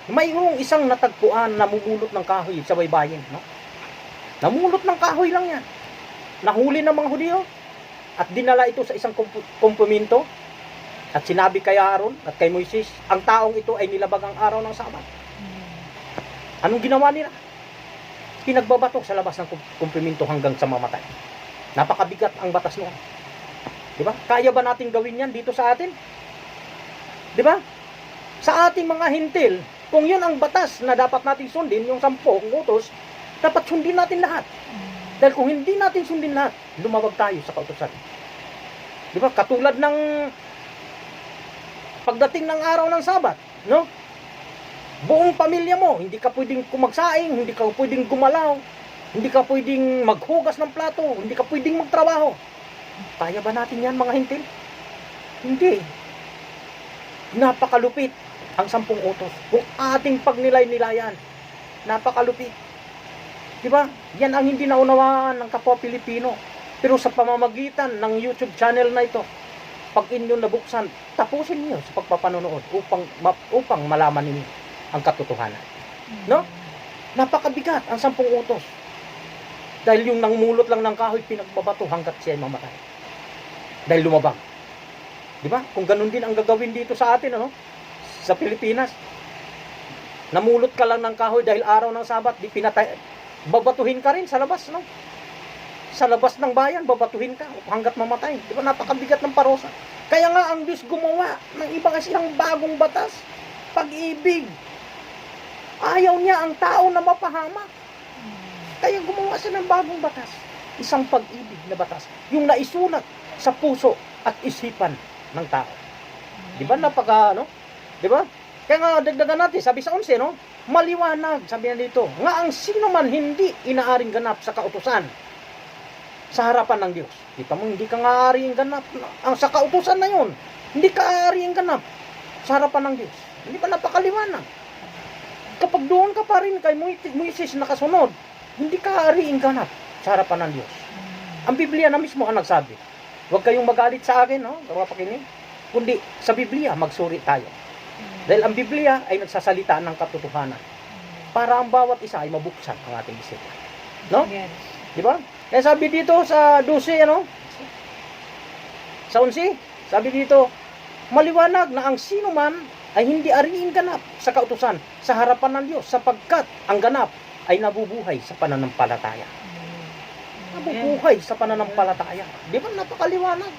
mayroong isang natagpuan na mumulot ng kahoy sa baybayin, namulot ng kahoy lang yan. Nahuli ng mga Hudyo at dinala ito sa isang kumpumento at sinabi kay Aaron at kay Moises, ang taong ito ay nilabag ang araw ng Sabat. Anong ginawa nila? Pinagbabato sa labas ng kumpumento hanggang sa mamatay. Napakabigat ang batas noon. Di ba? Kaya ba natin gawin yan dito sa atin? Di ba? Sa ating mga hintil, kung yun ang batas na dapat natin sundin, yung 10 utos, dapat sundin natin lahat. Dahil kung hindi natin sundin lahat, lumawag tayo sa kautusan. Di ba? Katulad ng pagdating ng araw ng Sabat, no? Buong pamilya mo, hindi ka pwedeng kumagsaing, hindi ka pwedeng gumalaw, hindi ka pwedeng maghugas ng plato, hindi ka pwedeng magtrabaho. Kaya ba natin yan, mga hintil? Hindi. Napakalupit ang 10 utos. Kung ating pagnilay-nilayan, napakalupit. Diba? Yan ang hindi naunawaan ng kapwa Pilipino. Pero sa pamamagitan ng YouTube channel na ito, pag inyong nabuksan, tapusin niyo sa pagpapanonood upang malaman niyo ang katotohanan. No? Napakabigat ang 10 utos. Dahil yung nangmulot lang ng kahoy, pinagbabato hanggat siya ay mamatay. Dahil lumabag. Diba? Kung ganun din ang gagawin dito sa atin, sa Pilipinas, namulot ka lang ng kahoy dahil araw ng Sabat, di pinatay, babatuhin ka rin sa labas, no? Sa labas ng bayan, babatuhin ka hanggat mamatay. Di ba? Napakabigat ng parusa. Kaya nga ang Diyos gumawa ng ibang isang bagong batas, pag-ibig. Ayaw niya ang tao na mapahamak. Kaya gumawa siya ng bagong batas, isang pag-ibig na batas, yung naisulat sa puso at isipan ng tao. Di ba? Di ba? Kaya nga dagdagan natin, sabi sa 11, maliwanag, sabi na dito, nga ang sino man hindi inaaring ganap sa kautusan sa harapan ng Diyos. Kita mo, hindi ka nga aaring ganap sa kautusan na yun. Hindi ka aaring ganap sa harapan ng Diyos. Hindi ba napakaliwanag? Kapag doon ka pa rin kay Moises nakasunod, hindi ka aaring ganap sa harapan ng Diyos. Ang Biblia na mismo ang nagsabi, huwag kayong magalit sa akin, kapakinig, kundi sa Biblia magsuri tayo. Dahil ang Biblia ay nagsasalita ng katotohanan para ang bawat isa ay mabuksan ang ating isipan. No? Yes. Di ba? Kaya sabi dito sa 12, sa 11, sabi dito, maliwanag na ang sino man ay hindi ariin ganap sa kautusan sa harapan ng Diyos sapagkat ang ganap ay nabubuhay sa pananampalataya. Nabubuhay sa pananampalataya. Di ba? Napakaliwanag.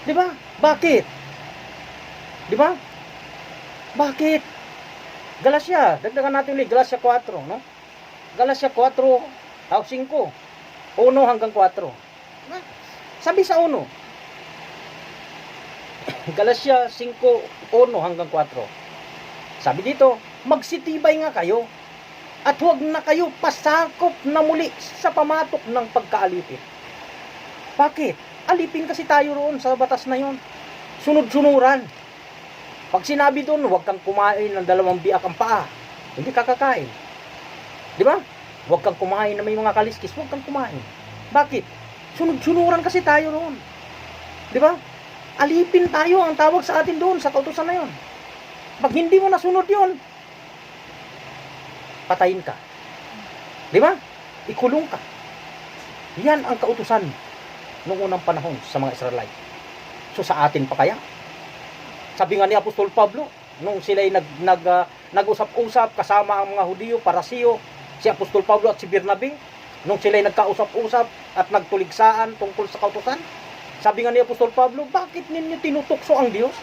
Di ba? Bakit? Di ba? Bakit? Galasya, dagdagan natin ulit, Galasya 4, no? Galasya 4, 5, 1 hanggang 4. Sabi sa 1, Galasya 5, 1 hanggang 4. Sabi dito, magsitibay nga kayo at huwag na kayo pasakop na muli sa pamatok ng pagkaalipin. Bakit? Alipin kasi tayo roon sa batas na yon. Sunod-sunuran. Pag sinabi doon, huwag kang kumain ng 2 biak ang paa, hindi ka kakain. Di ba? Huwag kang kumain na may mga kaliskis, huwag kang kumain. Bakit? Sunod-sunuran kasi tayo roon. Di ba? Alipin tayo ang tawag sa atin doon, sa kautusan na yon. Pag hindi mo nasunod yon, patayin ka. Di ba? Ikulong ka. Yan ang kautusan noong unang panahon sa mga Israelite. So sa atin pa kaya? Sabi nga ni Apostol Pablo, nung sila'y nag-usap-usap kasama ang mga Hudiyo, Parasiyo, si Apostol Pablo at si Bernabe, nung sila'y nagkausap-usap at nagtuligsaan tungkol sa kautusan, sabi nga ni Apostol Pablo, bakit ninyo tinutukso ang Diyos?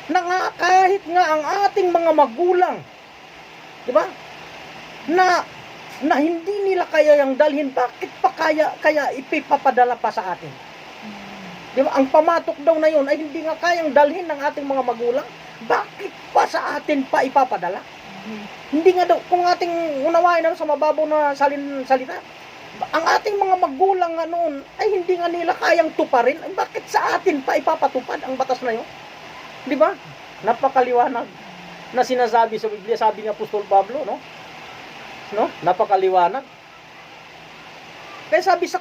Na nga kahit nga ang ating mga magulang, di ba? Na hindi nila kaya yang dalhin, bakit pa kaya ipipapadala pa sa atin? Di ba? Ang pamatok daw na yun ay hindi nga kayang dalhin ng ating mga magulang. Bakit pa sa atin pa ipapadala? Hindi nga daw, kung ating unawain sa mababaw na salita, ang ating mga magulang nga noon ay hindi nga nila kayang tuparin. Ay, bakit sa atin pa ipapatupad ang batas na yun? Di ba? Napakaliwanag na sinasabi sa Biblia, sabi ni Apostol Pablo, no? Napakaliwanag. Kaya sabi sa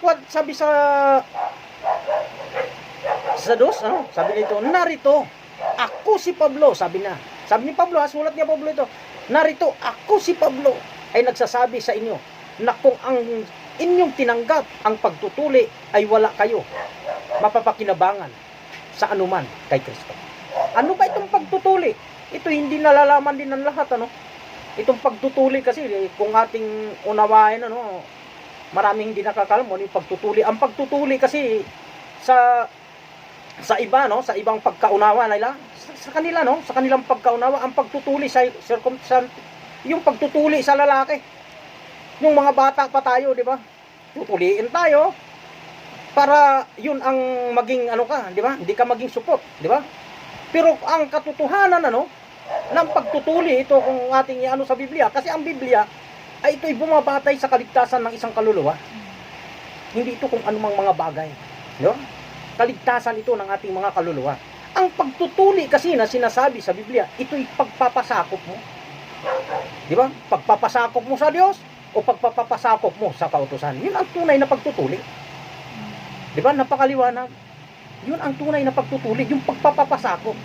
dos, sabi nito, narito, ako si Pablo, sabi ni Pablo, sulat niya Pablo ito, narito, ako si Pablo, ay nagsasabi sa inyo, na kung ang inyong tinanggap ang pagtutuli, ay wala kayo mapapakinabangan sa anuman kay Kristo. Ano ba itong pagtutuli? Ito hindi nalalaman din ng lahat, Itong pagtutuli kasi, kung ating unawain, maraming hindi nakakalam yung pagtutuli. Ang pagtutuli kasi, sa iba, sa ibang pagkaunawa nila, sa kanila, sa kanilang pagkaunawa, ang pagtutuli sa yung pagtutuli sa lalaki. Yung mga bata pa tayo, di ba? Tutuliin tayo para yun ang maging di ba? Hindi ka maging support, di ba? Pero ang katotohanan ng pagtutuli, ito kung ating sa Biblia, kasi ang Biblia ay ito'y bumabatay sa kaligtasan ng isang kaluluwa. Hindi ito kung anumang mga bagay, no? Kaligtasan ito ng ating mga kaluluwa. Ang pagtutuli kasi na sinasabi sa Biblia, ito'y pagpapasakop mo. Di ba? Pagpapasakop mo sa Diyos o pagpapasakop mo sa kautusan. Yun ang tunay na pagtutuli. Di ba? Napakaliwanag. Yun ang tunay na pagtutuli, yung pagpapasakop.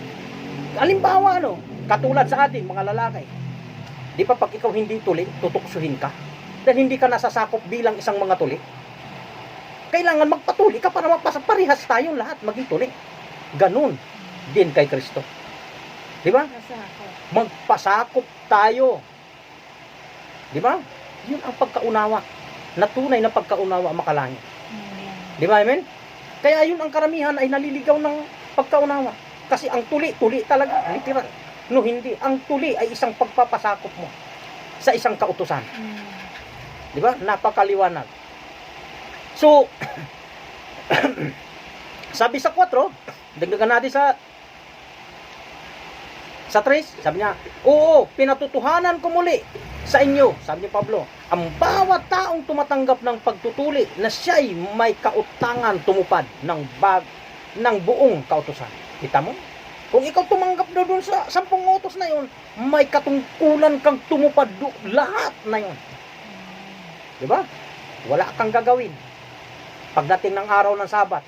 Halimbawa, katulad sa atin, mga lalaki. Di ba pag ikaw hindi tuli, tutuksuhin ka? Dahil hindi ka nasasakop bilang isang mga tuli. Kailangan magpatuli ka para parehas tayong lahat maging tuli. Ganun din kay Kristo. Di ba? Magpasakop tayo. Di ba? Yun ang pagkaunawa. Na tunay na pagkaunawa makalangit. Di ba, amen? Kaya yun ang karamihan ay naliligaw ng pagkaunawa. Kasi ang tuli talaga, literal. No, hindi. Ang tuli ay isang pagpapasakop mo sa isang kautusan. Di ba? Napakaliwanag. So, sabi sa 4, dagdagan natin sa 3, sabi niya, oo, pinatutuhanan ko muli sa inyo, sabi ni Pablo, ang bawat taong tumatanggap ng pagtutuli na siya'y may kautangan tumupad ng buong kautusan. Kita mo? Kung ikaw tumanggap doon sa 10 utos na yun, may katungkulan kang tumupad lahat na yun. Diba? Wala kang gagawin pagdating ng araw ng Sabat.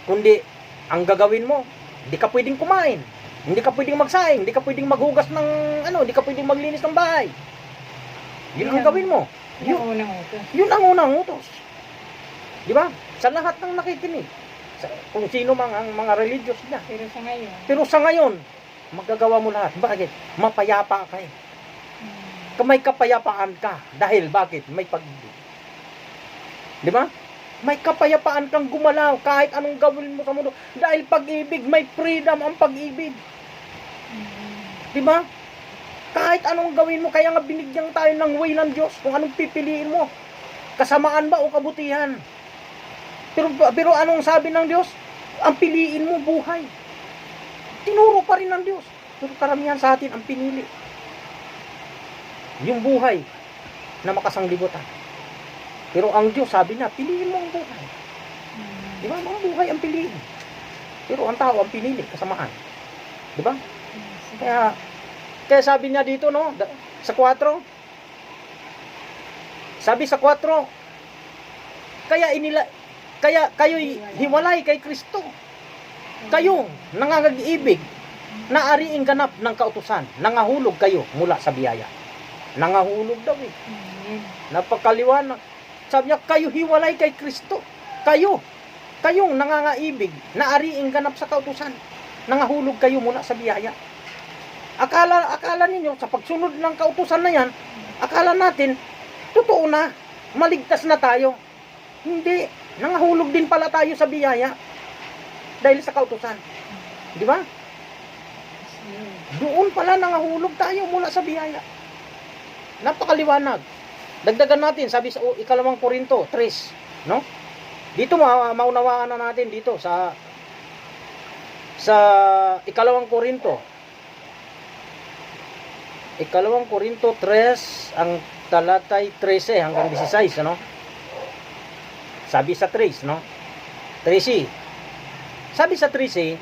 Kundi, ang gagawin mo, hindi ka pwedeng kumain, hindi ka pwedeng magsaing, hindi ka pwedeng maghugas ng hindi ka pwedeng maglinis ng bahay. Yun ang gawin mo. Yun ang unang utos. Di ba? Sa lahat ng nakikinig. Kung sino mang ang mga religious niya. Pero sa ngayon, magagawa mo lahat. Bakit? Mapayapa ka . May kapayapaan ka. Dahil bakit? May pag-ibig. Di ba? May kapayapaan kang gumalaw kahit anong gawin mo sa mundo. Dahil pag-ibig, may freedom ang pag-ibig. Di ba? Kahit anong gawin mo, kaya nga binigyan tayo ng way ng Diyos kung anong pipiliin mo. Kasamaan ba o kabutihan? Pero anong sabi ng Diyos? Ang piliin mo, buhay. Tinuro pa rin ng Diyos. Pero karamihan sa atin ang pinili. Yung buhay na makasanglibutan. Pero ang Diyos sabi na, piliin mo ang buhay. Di ba? Ang buhay ang piliin. Pero ang tao ang pinili, kasamaan. Di ba? Kaya sabi niya dito, no, sa 4, sabi sa 4, kaya kayo hiwalay kay Kristo. Kayo nangangag-ibig, naariing ganap ng kautusan, nangahulog kayo mula sa biyaya. Nangahulog daw eh. Napakaliwanag. Sabi niya, kayo hiwalay kay Kristo. Kayong nangangaibig, naariing ganap sa kautusan, nangahulog kayo mula sa biyaya. Akala ninyo, sa pagsunod ng kautusan na yan, akala natin, totoo na, maligtas na tayo. Hindi, nangahulog din pala tayo sa biyaya. Dahil sa kautusan. Di ba? Doon pala nangahulog tayo mula sa biyaya. Napakaliwanag. Dagdagan natin, sabi sa 2 Korinto 3, no? Dito maunawaan na natin dito sa 2 Korinto. 2 Korinto 3, ang talatay 13 hanggang 16, ano? Sabi sa 3, no? 13. Sabi sa 13,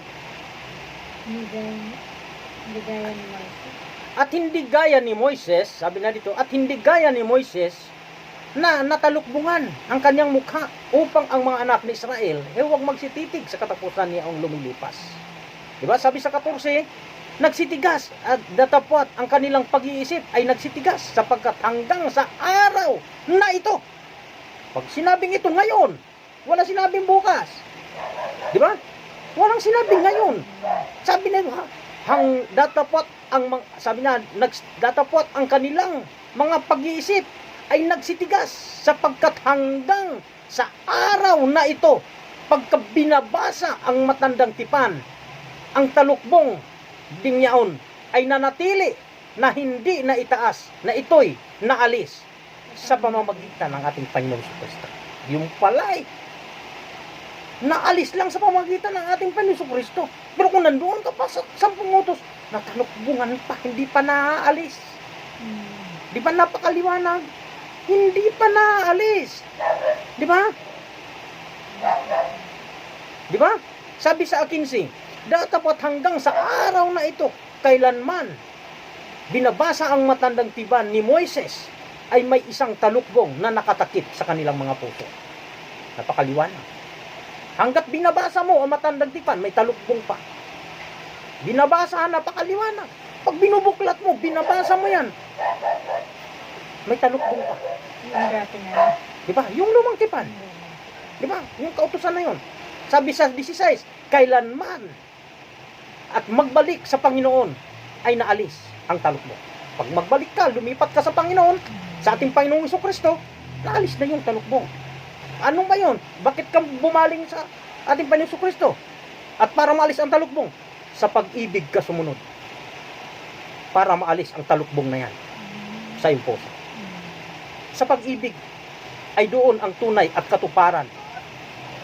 hindi gaya ni Moises. at hindi gaya ni Moises, sabi na dito, at hindi gaya ni Moises na natalukbungan ang kanyang mukha upang ang mga anak ni Israel huwag magsititig sa katapusan niya ang lumilipas. Diba? Sabi sa 14, nagsitigas at datapwat ang kanilang pag-iisip ay nagsitigas sapagkat hanggang sa araw na ito. Pag sinabing ito ngayon, wala sinabing bukas. Diba? Walang sinabi ngayon. Sabi na, sabi na, datapot ang kanilang mga pag-iisip ay nagsitigas sapagkat hanggang sa araw na ito, pagka binabasa ang matandang tipan, ang talukbong dingyaon ay nanatili na hindi na itaas, na ito'y naalis sa pamamagitan ng ating Panginoon Jesucristo. Yung pala'y naalis lang sa pamamagitan ng ating Panginoon Jesucristo. Pero kung nandoon ka pa sa 10 utos, natalukbungan pa, hindi pa naaalis. Di ba napakaliwanag? Hindi pa naaalis. Di ba? Di ba? Sabi sa 15, datapot hanggang sa araw na ito, kailanman binabasa ang matandang tipan ni Moises, ay may isang talukbong na nakatakip sa kanilang mga puso. Napakaliwanag. Hanggat binabasa mo ang matandang tipan, may talukbong pa. Binabasa, napakaliwanag. Pag binubuklat mo, binabasa mo yan, may talukbong pa. Yung dati nga. Diba? Yung lumang tipan. Diba? Yung kautusan na yun. Sabi sa 16, kailanman at magbalik sa Panginoon ay naalis ang talukbong. Pag magbalik ka, lumipat ka sa Panginoon, sa ating Panginoong Jesucristo, naalis na yung talukbong. Ano ba yun? Bakit ka bumaling sa ating Panginoong Jesucristo? At para maalis ang talukbong, sa pag-ibig ka sumunod. Para maalis ang talukbong na yan sa iyong puso. Sa pag-ibig ay doon ang tunay at katuparan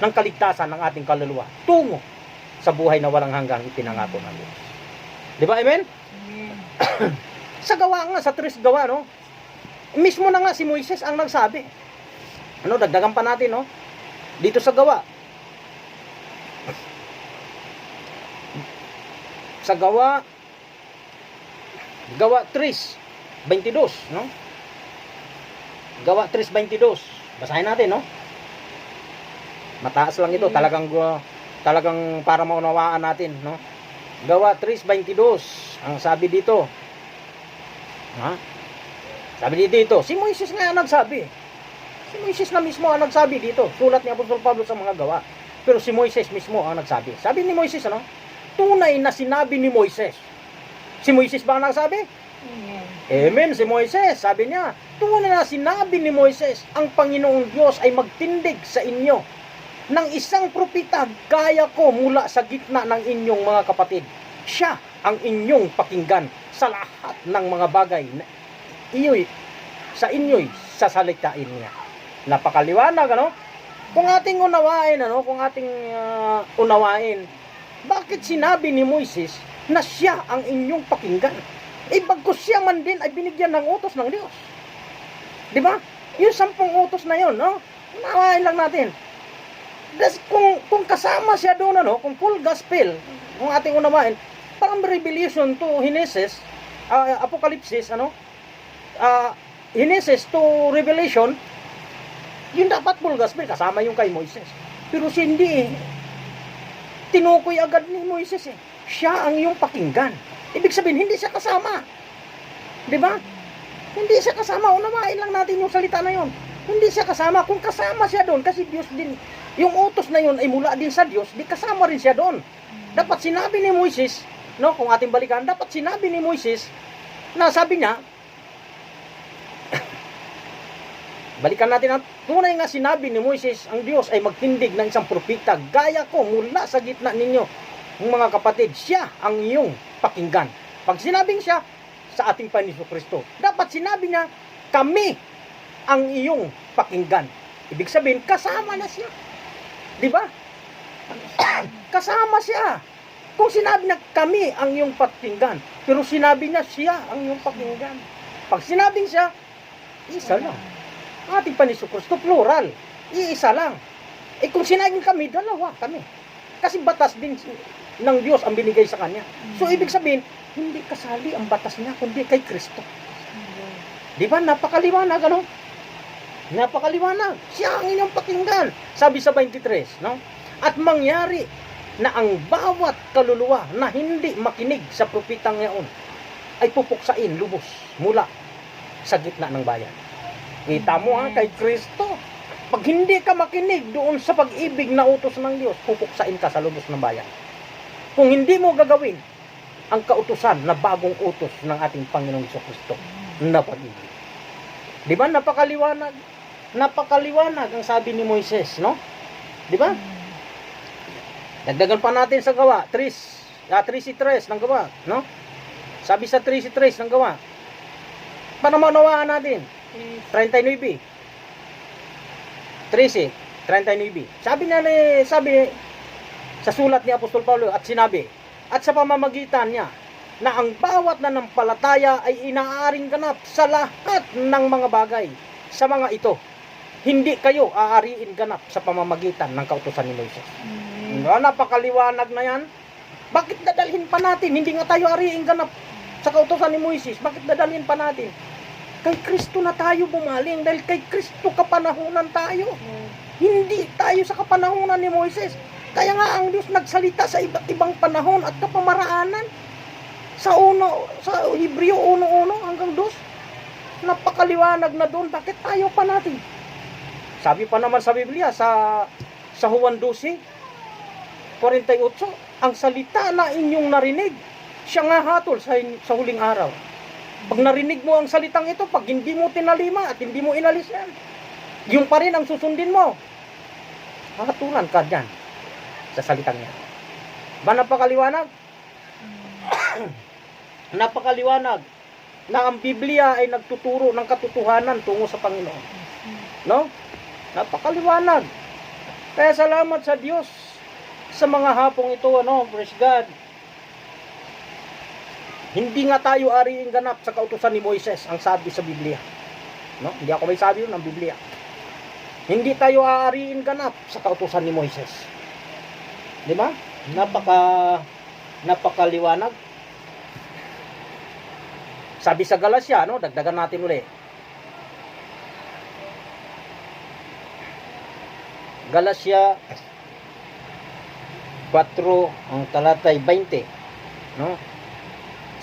ng kaligtasan ng ating kaluluwa tungo sa buhay na walang hanggang ipinangako ng Diyos. Di ba? Amen? Amen. Sa gawa nga, sa 3 gawa, no? Mismo na nga si Moises ang nagsabi. Ano, dagdagan pa natin, no? Dito sa gawa. Sa gawa 3:22, no? Gawa 3:22. Basahin natin, no? Mataas lang ito, talagang para maunawaan natin, no? Gawa 3:22. Ang sabi dito, ha? Sabi dito, si Moises nga ang nagsabi. Si Moises na mismo ang nagsabi dito. Sulat ni Apostol Pablo sa mga gawa. Pero si Moises mismo ang nagsabi. Sabi ni Moises, ano? Tunay na sinabi ni Moises. Si Moises ba ang nagsabi? Amen. Amen, si Moises. Sabi niya, tunay na sinabi ni Moises, ang Panginoong Diyos ay magtindig sa inyo ng isang propeta gaya ko mula sa gitna ng inyong mga kapatid. Siya ang inyong pakinggan sa lahat ng mga bagay na sa inyo'y sasalitain niya. Napakaliwanag, ano? Kung ating unawain, bakit sinabi ni Moises na siya ang inyong pakinggan? Bagkus siya man din ay binigyan ng utos ng Diyos. Di ba? Yung 10 utos na yun, no? Unawain lang natin. Kung kasama siya doon, kung full gospel, kung ating unawain, From Revelation to Genesis, Apocalypse, Genesis to Revelation, yun dapat full gospel, kasama yung kay Moises. Pero siya hindi eh. Tinukoy agad ni Moises eh. Siya ang iyong pakinggan. Ibig sabihin, hindi siya kasama. Di ba? Hindi siya kasama. Unawain lang natin yung salita na yun. Hindi siya kasama. Kung kasama siya doon, kasi Diyos din, yung utos na yun ay mula din sa Diyos, di kasama rin siya doon. Dapat sinabi ni Moises, no, kung ating balikan, dapat sinabi ni Moises, na sabi niya, balikan natin ang tunay nga sinabi ni Moises, ang Diyos ay magtindig ng isang propeta, gaya ko mula sa gitna ninyo, mga kapatid, siya ang iyong pakinggan. Pag sinabing siya, sa ating Panginoon Kristo, dapat sinabi niya, kami ang iyong pakinggan. Ibig sabihin, kasama na siya. Di ba? Kasama siya. Kung sinabi niya, kami ang iyong pakinggan, pero sinabi niya, siya ang iyong pakinggan. Pag sinabing siya, isa lang. Ating Panginoon Kristo, plural. Iisa lang. Eh kung sinabing kami, dalawa kami. Kasi batas din ng Diyos ang binigay sa kanya. So ibig sabihin, hindi kasali ang batas niya, kundi kay Kristo. Di ba? Napakaliwanag, ano? Napakaliwanag. Siya ang inyong pakinggan. Sabi sa 23, no? At mangyari na ang bawat kaluluwa na hindi makinig sa propetang yaon ay pupuksain lubos mula sa gitna ng bayan. Kita mo ha, kay Kristo. Pag hindi ka makinig doon sa pag-ibig na utos ng Diyos, pupuksain ka sa lubos ng bayan. Kung hindi mo gagawin ang kautusan na bagong utos ng ating Panginoong Kristo na pag-ibig. Di ba? Napakaliwanag. Napakaliwanag ang sabi ni Moises, no? Di ba? Dagdagan pa natin sa gawa, 3:3 ng gawa, no? Sabi sa 3:3 ng gawa. Paano maunawaan natin? 39. 13:39. Sabi sa sulat ni Apostol Paulo at sinabi, at sa pamamagitan niya na ang bawat nanampalataya ay inaaring ganap sa lahat ng mga bagay sa mga ito. Hindi kayo aariin ganap sa pamamagitan ng kautusan ni Moises. Napakaliwanag na yan. Bakit dadalhin pa natin? Hindi nga tayo aariin ganap sa kautusan ni Moises. Bakit dadalhin pa natin? Kay Kristo na tayo bumaling dahil kay Kristo kapanahunan tayo. Hindi tayo sa kapanahunan ni Moises. Kaya nga ang Diyos nagsalita sa iba't ibang panahon at kapamaraanan. Sa Hebreo 1:1 hanggang 2. Napakaliwanag na doon. Bakit tayo pa natin? Sabi pa naman sa Biblia, sa Juan 12:48, ang salita na inyong narinig, siya nga hatol sa huling araw. Pag narinig mo ang salitang ito, pag hindi mo tinalima at hindi mo inalis yan, yung pa rin ang susundin mo. Hatulan ka dyan sa salitang yan. Ba napakaliwanag? Napakaliwanag na ang Biblia ay nagtuturo ng katotohanan tungo sa Panginoon. No? Napakaliwanag. Kaya salamat sa Diyos sa mga hapong ito, praise God. Hindi nga tayo ariing ganap sa kautusan ni Moises, ang sabi sa Biblia. No? Hindi ako may sabi yun ng Biblia. Hindi tayo aariin ganap sa kautusan ni Moises. Di ba? Napakaliwanag. Sabi sa Galatia, dagdagan natin uli. Galatia 4, ang talatay 20. No?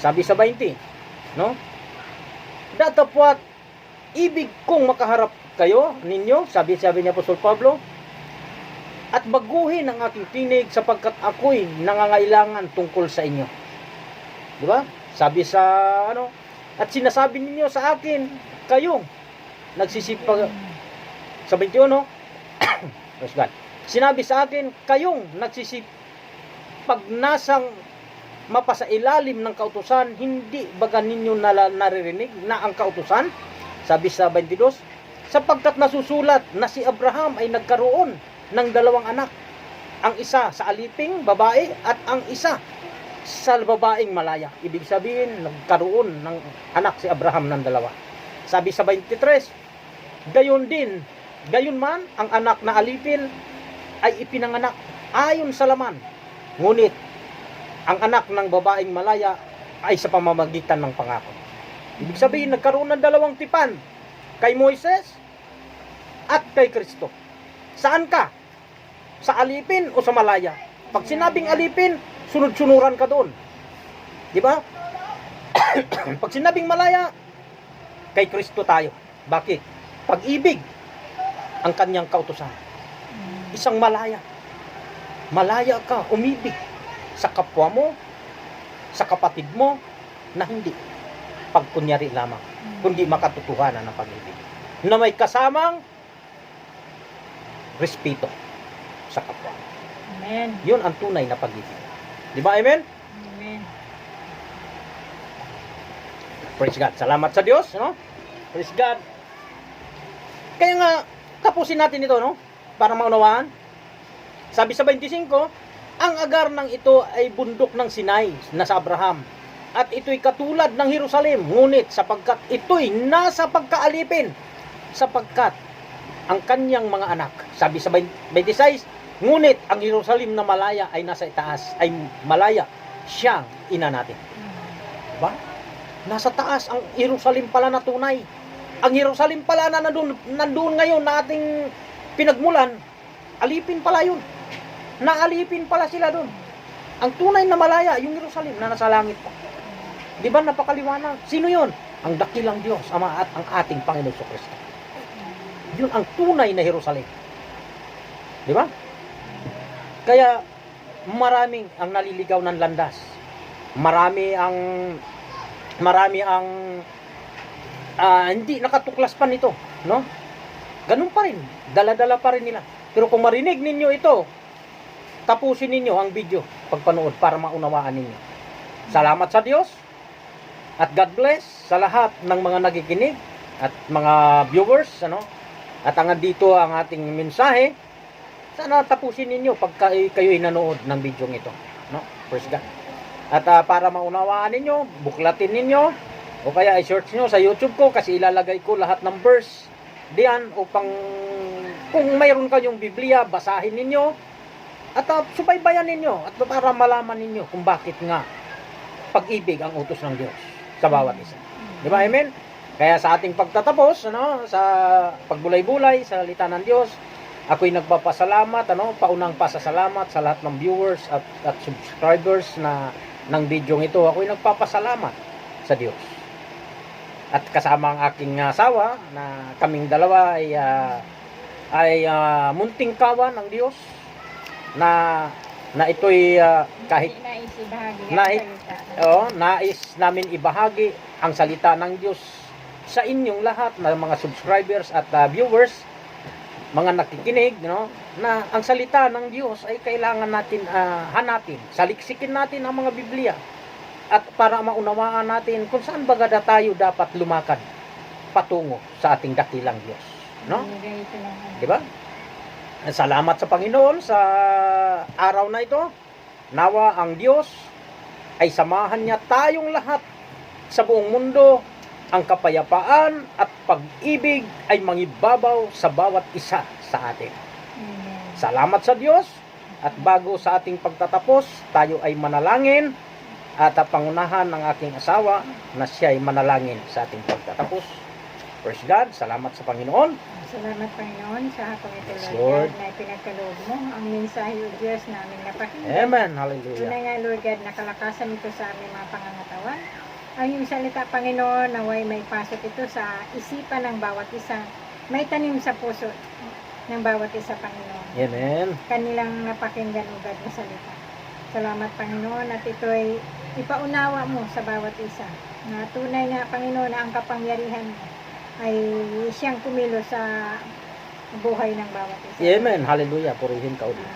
Sabi sa 20, no? Datapwat ibig kong makaharap kayo ninyo, sabi ni Apostol Pablo, at baguhin ang aking tinig sapagkat ako'y nangangailangan tungkol sa inyo. Di ba? Sabi sa at sinasabi ninyo sa akin, kayong nagsisipag sa 21, praise God. Sinabi sa akin, kayong nagsisipag nasang mapasailalim ng kautusan, hindi baga ninyo naririnig na ang kautusan? Sabi sa 22, sapagkat nasusulat na si Abraham ay nagkaroon ng 2 anak, ang isa sa aliping babae at ang isa sa babaeng malaya. Ibig sabihin, nagkaroon ng anak si Abraham ng 2. Sabi sa 23, gayon man ang anak na alipin ay ipinanganak ayon sa laman, ngunit ang anak ng babaeng malaya ay sa pamamagitan ng pangako. Ibig sabihin, nagkaroon ng dalawang tipan, kay Moises at kay Kristo. Saan ka? Sa alipin o sa malaya? Pag sinabing alipin, sunod-sunuran ka doon. Di ba? Pag sinabing malaya, kay Kristo tayo. Bakit? Pag-ibig ang kanyang kautusan. Isang malaya. Malaya ka, umibig sa kapwa mo, sa kapatid mo, na hindi pagkunyari lamang, kundi makatotohanan ng pag-ibig. Na may kasamang respeto sa kapwa. Amen. Yun ang tunay na pag-ibig. Di ba, amen? Amen. Praise God. Salamat sa Diyos, no? Praise God. Kaya nga, tapusin natin ito, no? Para maunawaan. Sabi sa 25, ang agar ng ito ay bundok ng Sinai na sa Abraham. At ito'y katulad ng Jerusalem. Ngunit sapagkat ito'y nasa pagkaalipin. Sapagkat ang kanyang mga anak. Sabi sa 26, ngunit ang Jerusalem na malaya ay nasa itaas. Ay malaya. Siyang ina natin. Diba? Nasa taas ang Jerusalem pala na tunay. Ang Jerusalem pala na nandoon ngayon na ating pinagmulan, alipin pala yun. Naalipin pala sila doon. Ang tunay na malaya, yung Jerusalem na nasa langit pa. Di ba napakaliwanag? Sino yun? Ang dakilang Diyos, Ama at ang ating Panginoon Kristo. Yun ang tunay na Jerusalem. Di ba? Kaya maraming ang naliligaw ng landas. Marami ang hindi nakatuklas pa nito, no? Ganun pa rin, dala-dala pa rin nila. Pero kung marinig ninyo ito, tapusin ninyo ang video pagpanood para maunawaan ninyo. Salamat sa Diyos at God bless sa lahat ng mga nakikinig at mga viewers, ano? At ang dito ang ating mensahe. Sana tapusin ninyo pagka kayo'y nanood ng video ito, no? Praise God. At para maunawaan ninyo, buklatin ninyo o kaya i-search nyo sa YouTube ko kasi ilalagay ko lahat ng verse diyan upang kung mayroon kayong Biblia, basahin ninyo at subaybayan ninyo at para malaman ninyo kung bakit nga pag-ibig ang utos ng Diyos sa bawat isa. Di ba? Amen? Kaya sa ating pagtatapos, ano, sa pagbulay-bulay sa salita ng Diyos, ako'y nagpapasalamat, ano, paunang pasasalamat sa lahat ng viewers at subscribers na ng video ito. Ako'y nagpapasalamat sa Diyos. At kasama ang aking asawa na kaming dalawa ay munting kawan ng Diyos na ito'y kahit nais namin ibahagi ang salita ng Diyos sa inyong lahat na mga subscribers at viewers, mga nakikinig, no, na ang salita ng Diyos ay kailangan natin hanapin, saliksikin natin ang mga Biblia at para maunawaan natin kung saan baga tayo dapat lumakad patungo sa ating dakilang Diyos, no? Di ba? Salamat sa Panginoon sa araw na ito. Nawa ang Diyos ay samahan niya tayong lahat sa buong mundo. Ang kapayapaan at pag-ibig ay mangibabaw sa bawat isa sa atin. Salamat sa Diyos. At bago sa ating pagtatapos, tayo ay manalangin at pangunahan ng aking asawa na siya ay manalangin sa ating pagtatapos. Praise God. Salamat sa Panginoon. Salamat, Panginoon, sa hapong ito, Yes, Lord Lord. God, na ipinagkaloob mo ang mensahe o Diyos namin napakinggan. Amen. Hallelujah. Tunay nga, Lord God, nakalakasan ito sa aming mga pangangatawan. Ang iyong salita, Panginoon, naway may pasok ito sa isipan ng bawat isa. May tanim sa puso ng bawat isa, Panginoon. Amen. Kanilang napakinggan, O God, na salita. Salamat, Panginoon, at ito'y ipaunawa mo sa bawat isa. Na tunay nga, Panginoon, na ang kapangyarihan mo ay siyang kumilos sa buhay ng bawat isa. Amen. Hallelujah. Purihin ka ulit.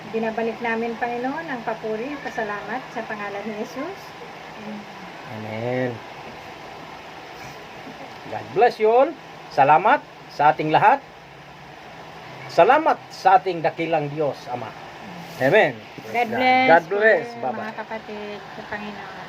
Binabalik namin, Panginoon, ang papuri, pasalamat sa pangalan ni Jesus. Amen. God bless you all. Salamat sa ating lahat. Salamat sa ating dakilang Diyos, Ama. Amen. God bless. God bless. po, Bye-bye. mga kapatid sa Panginoon.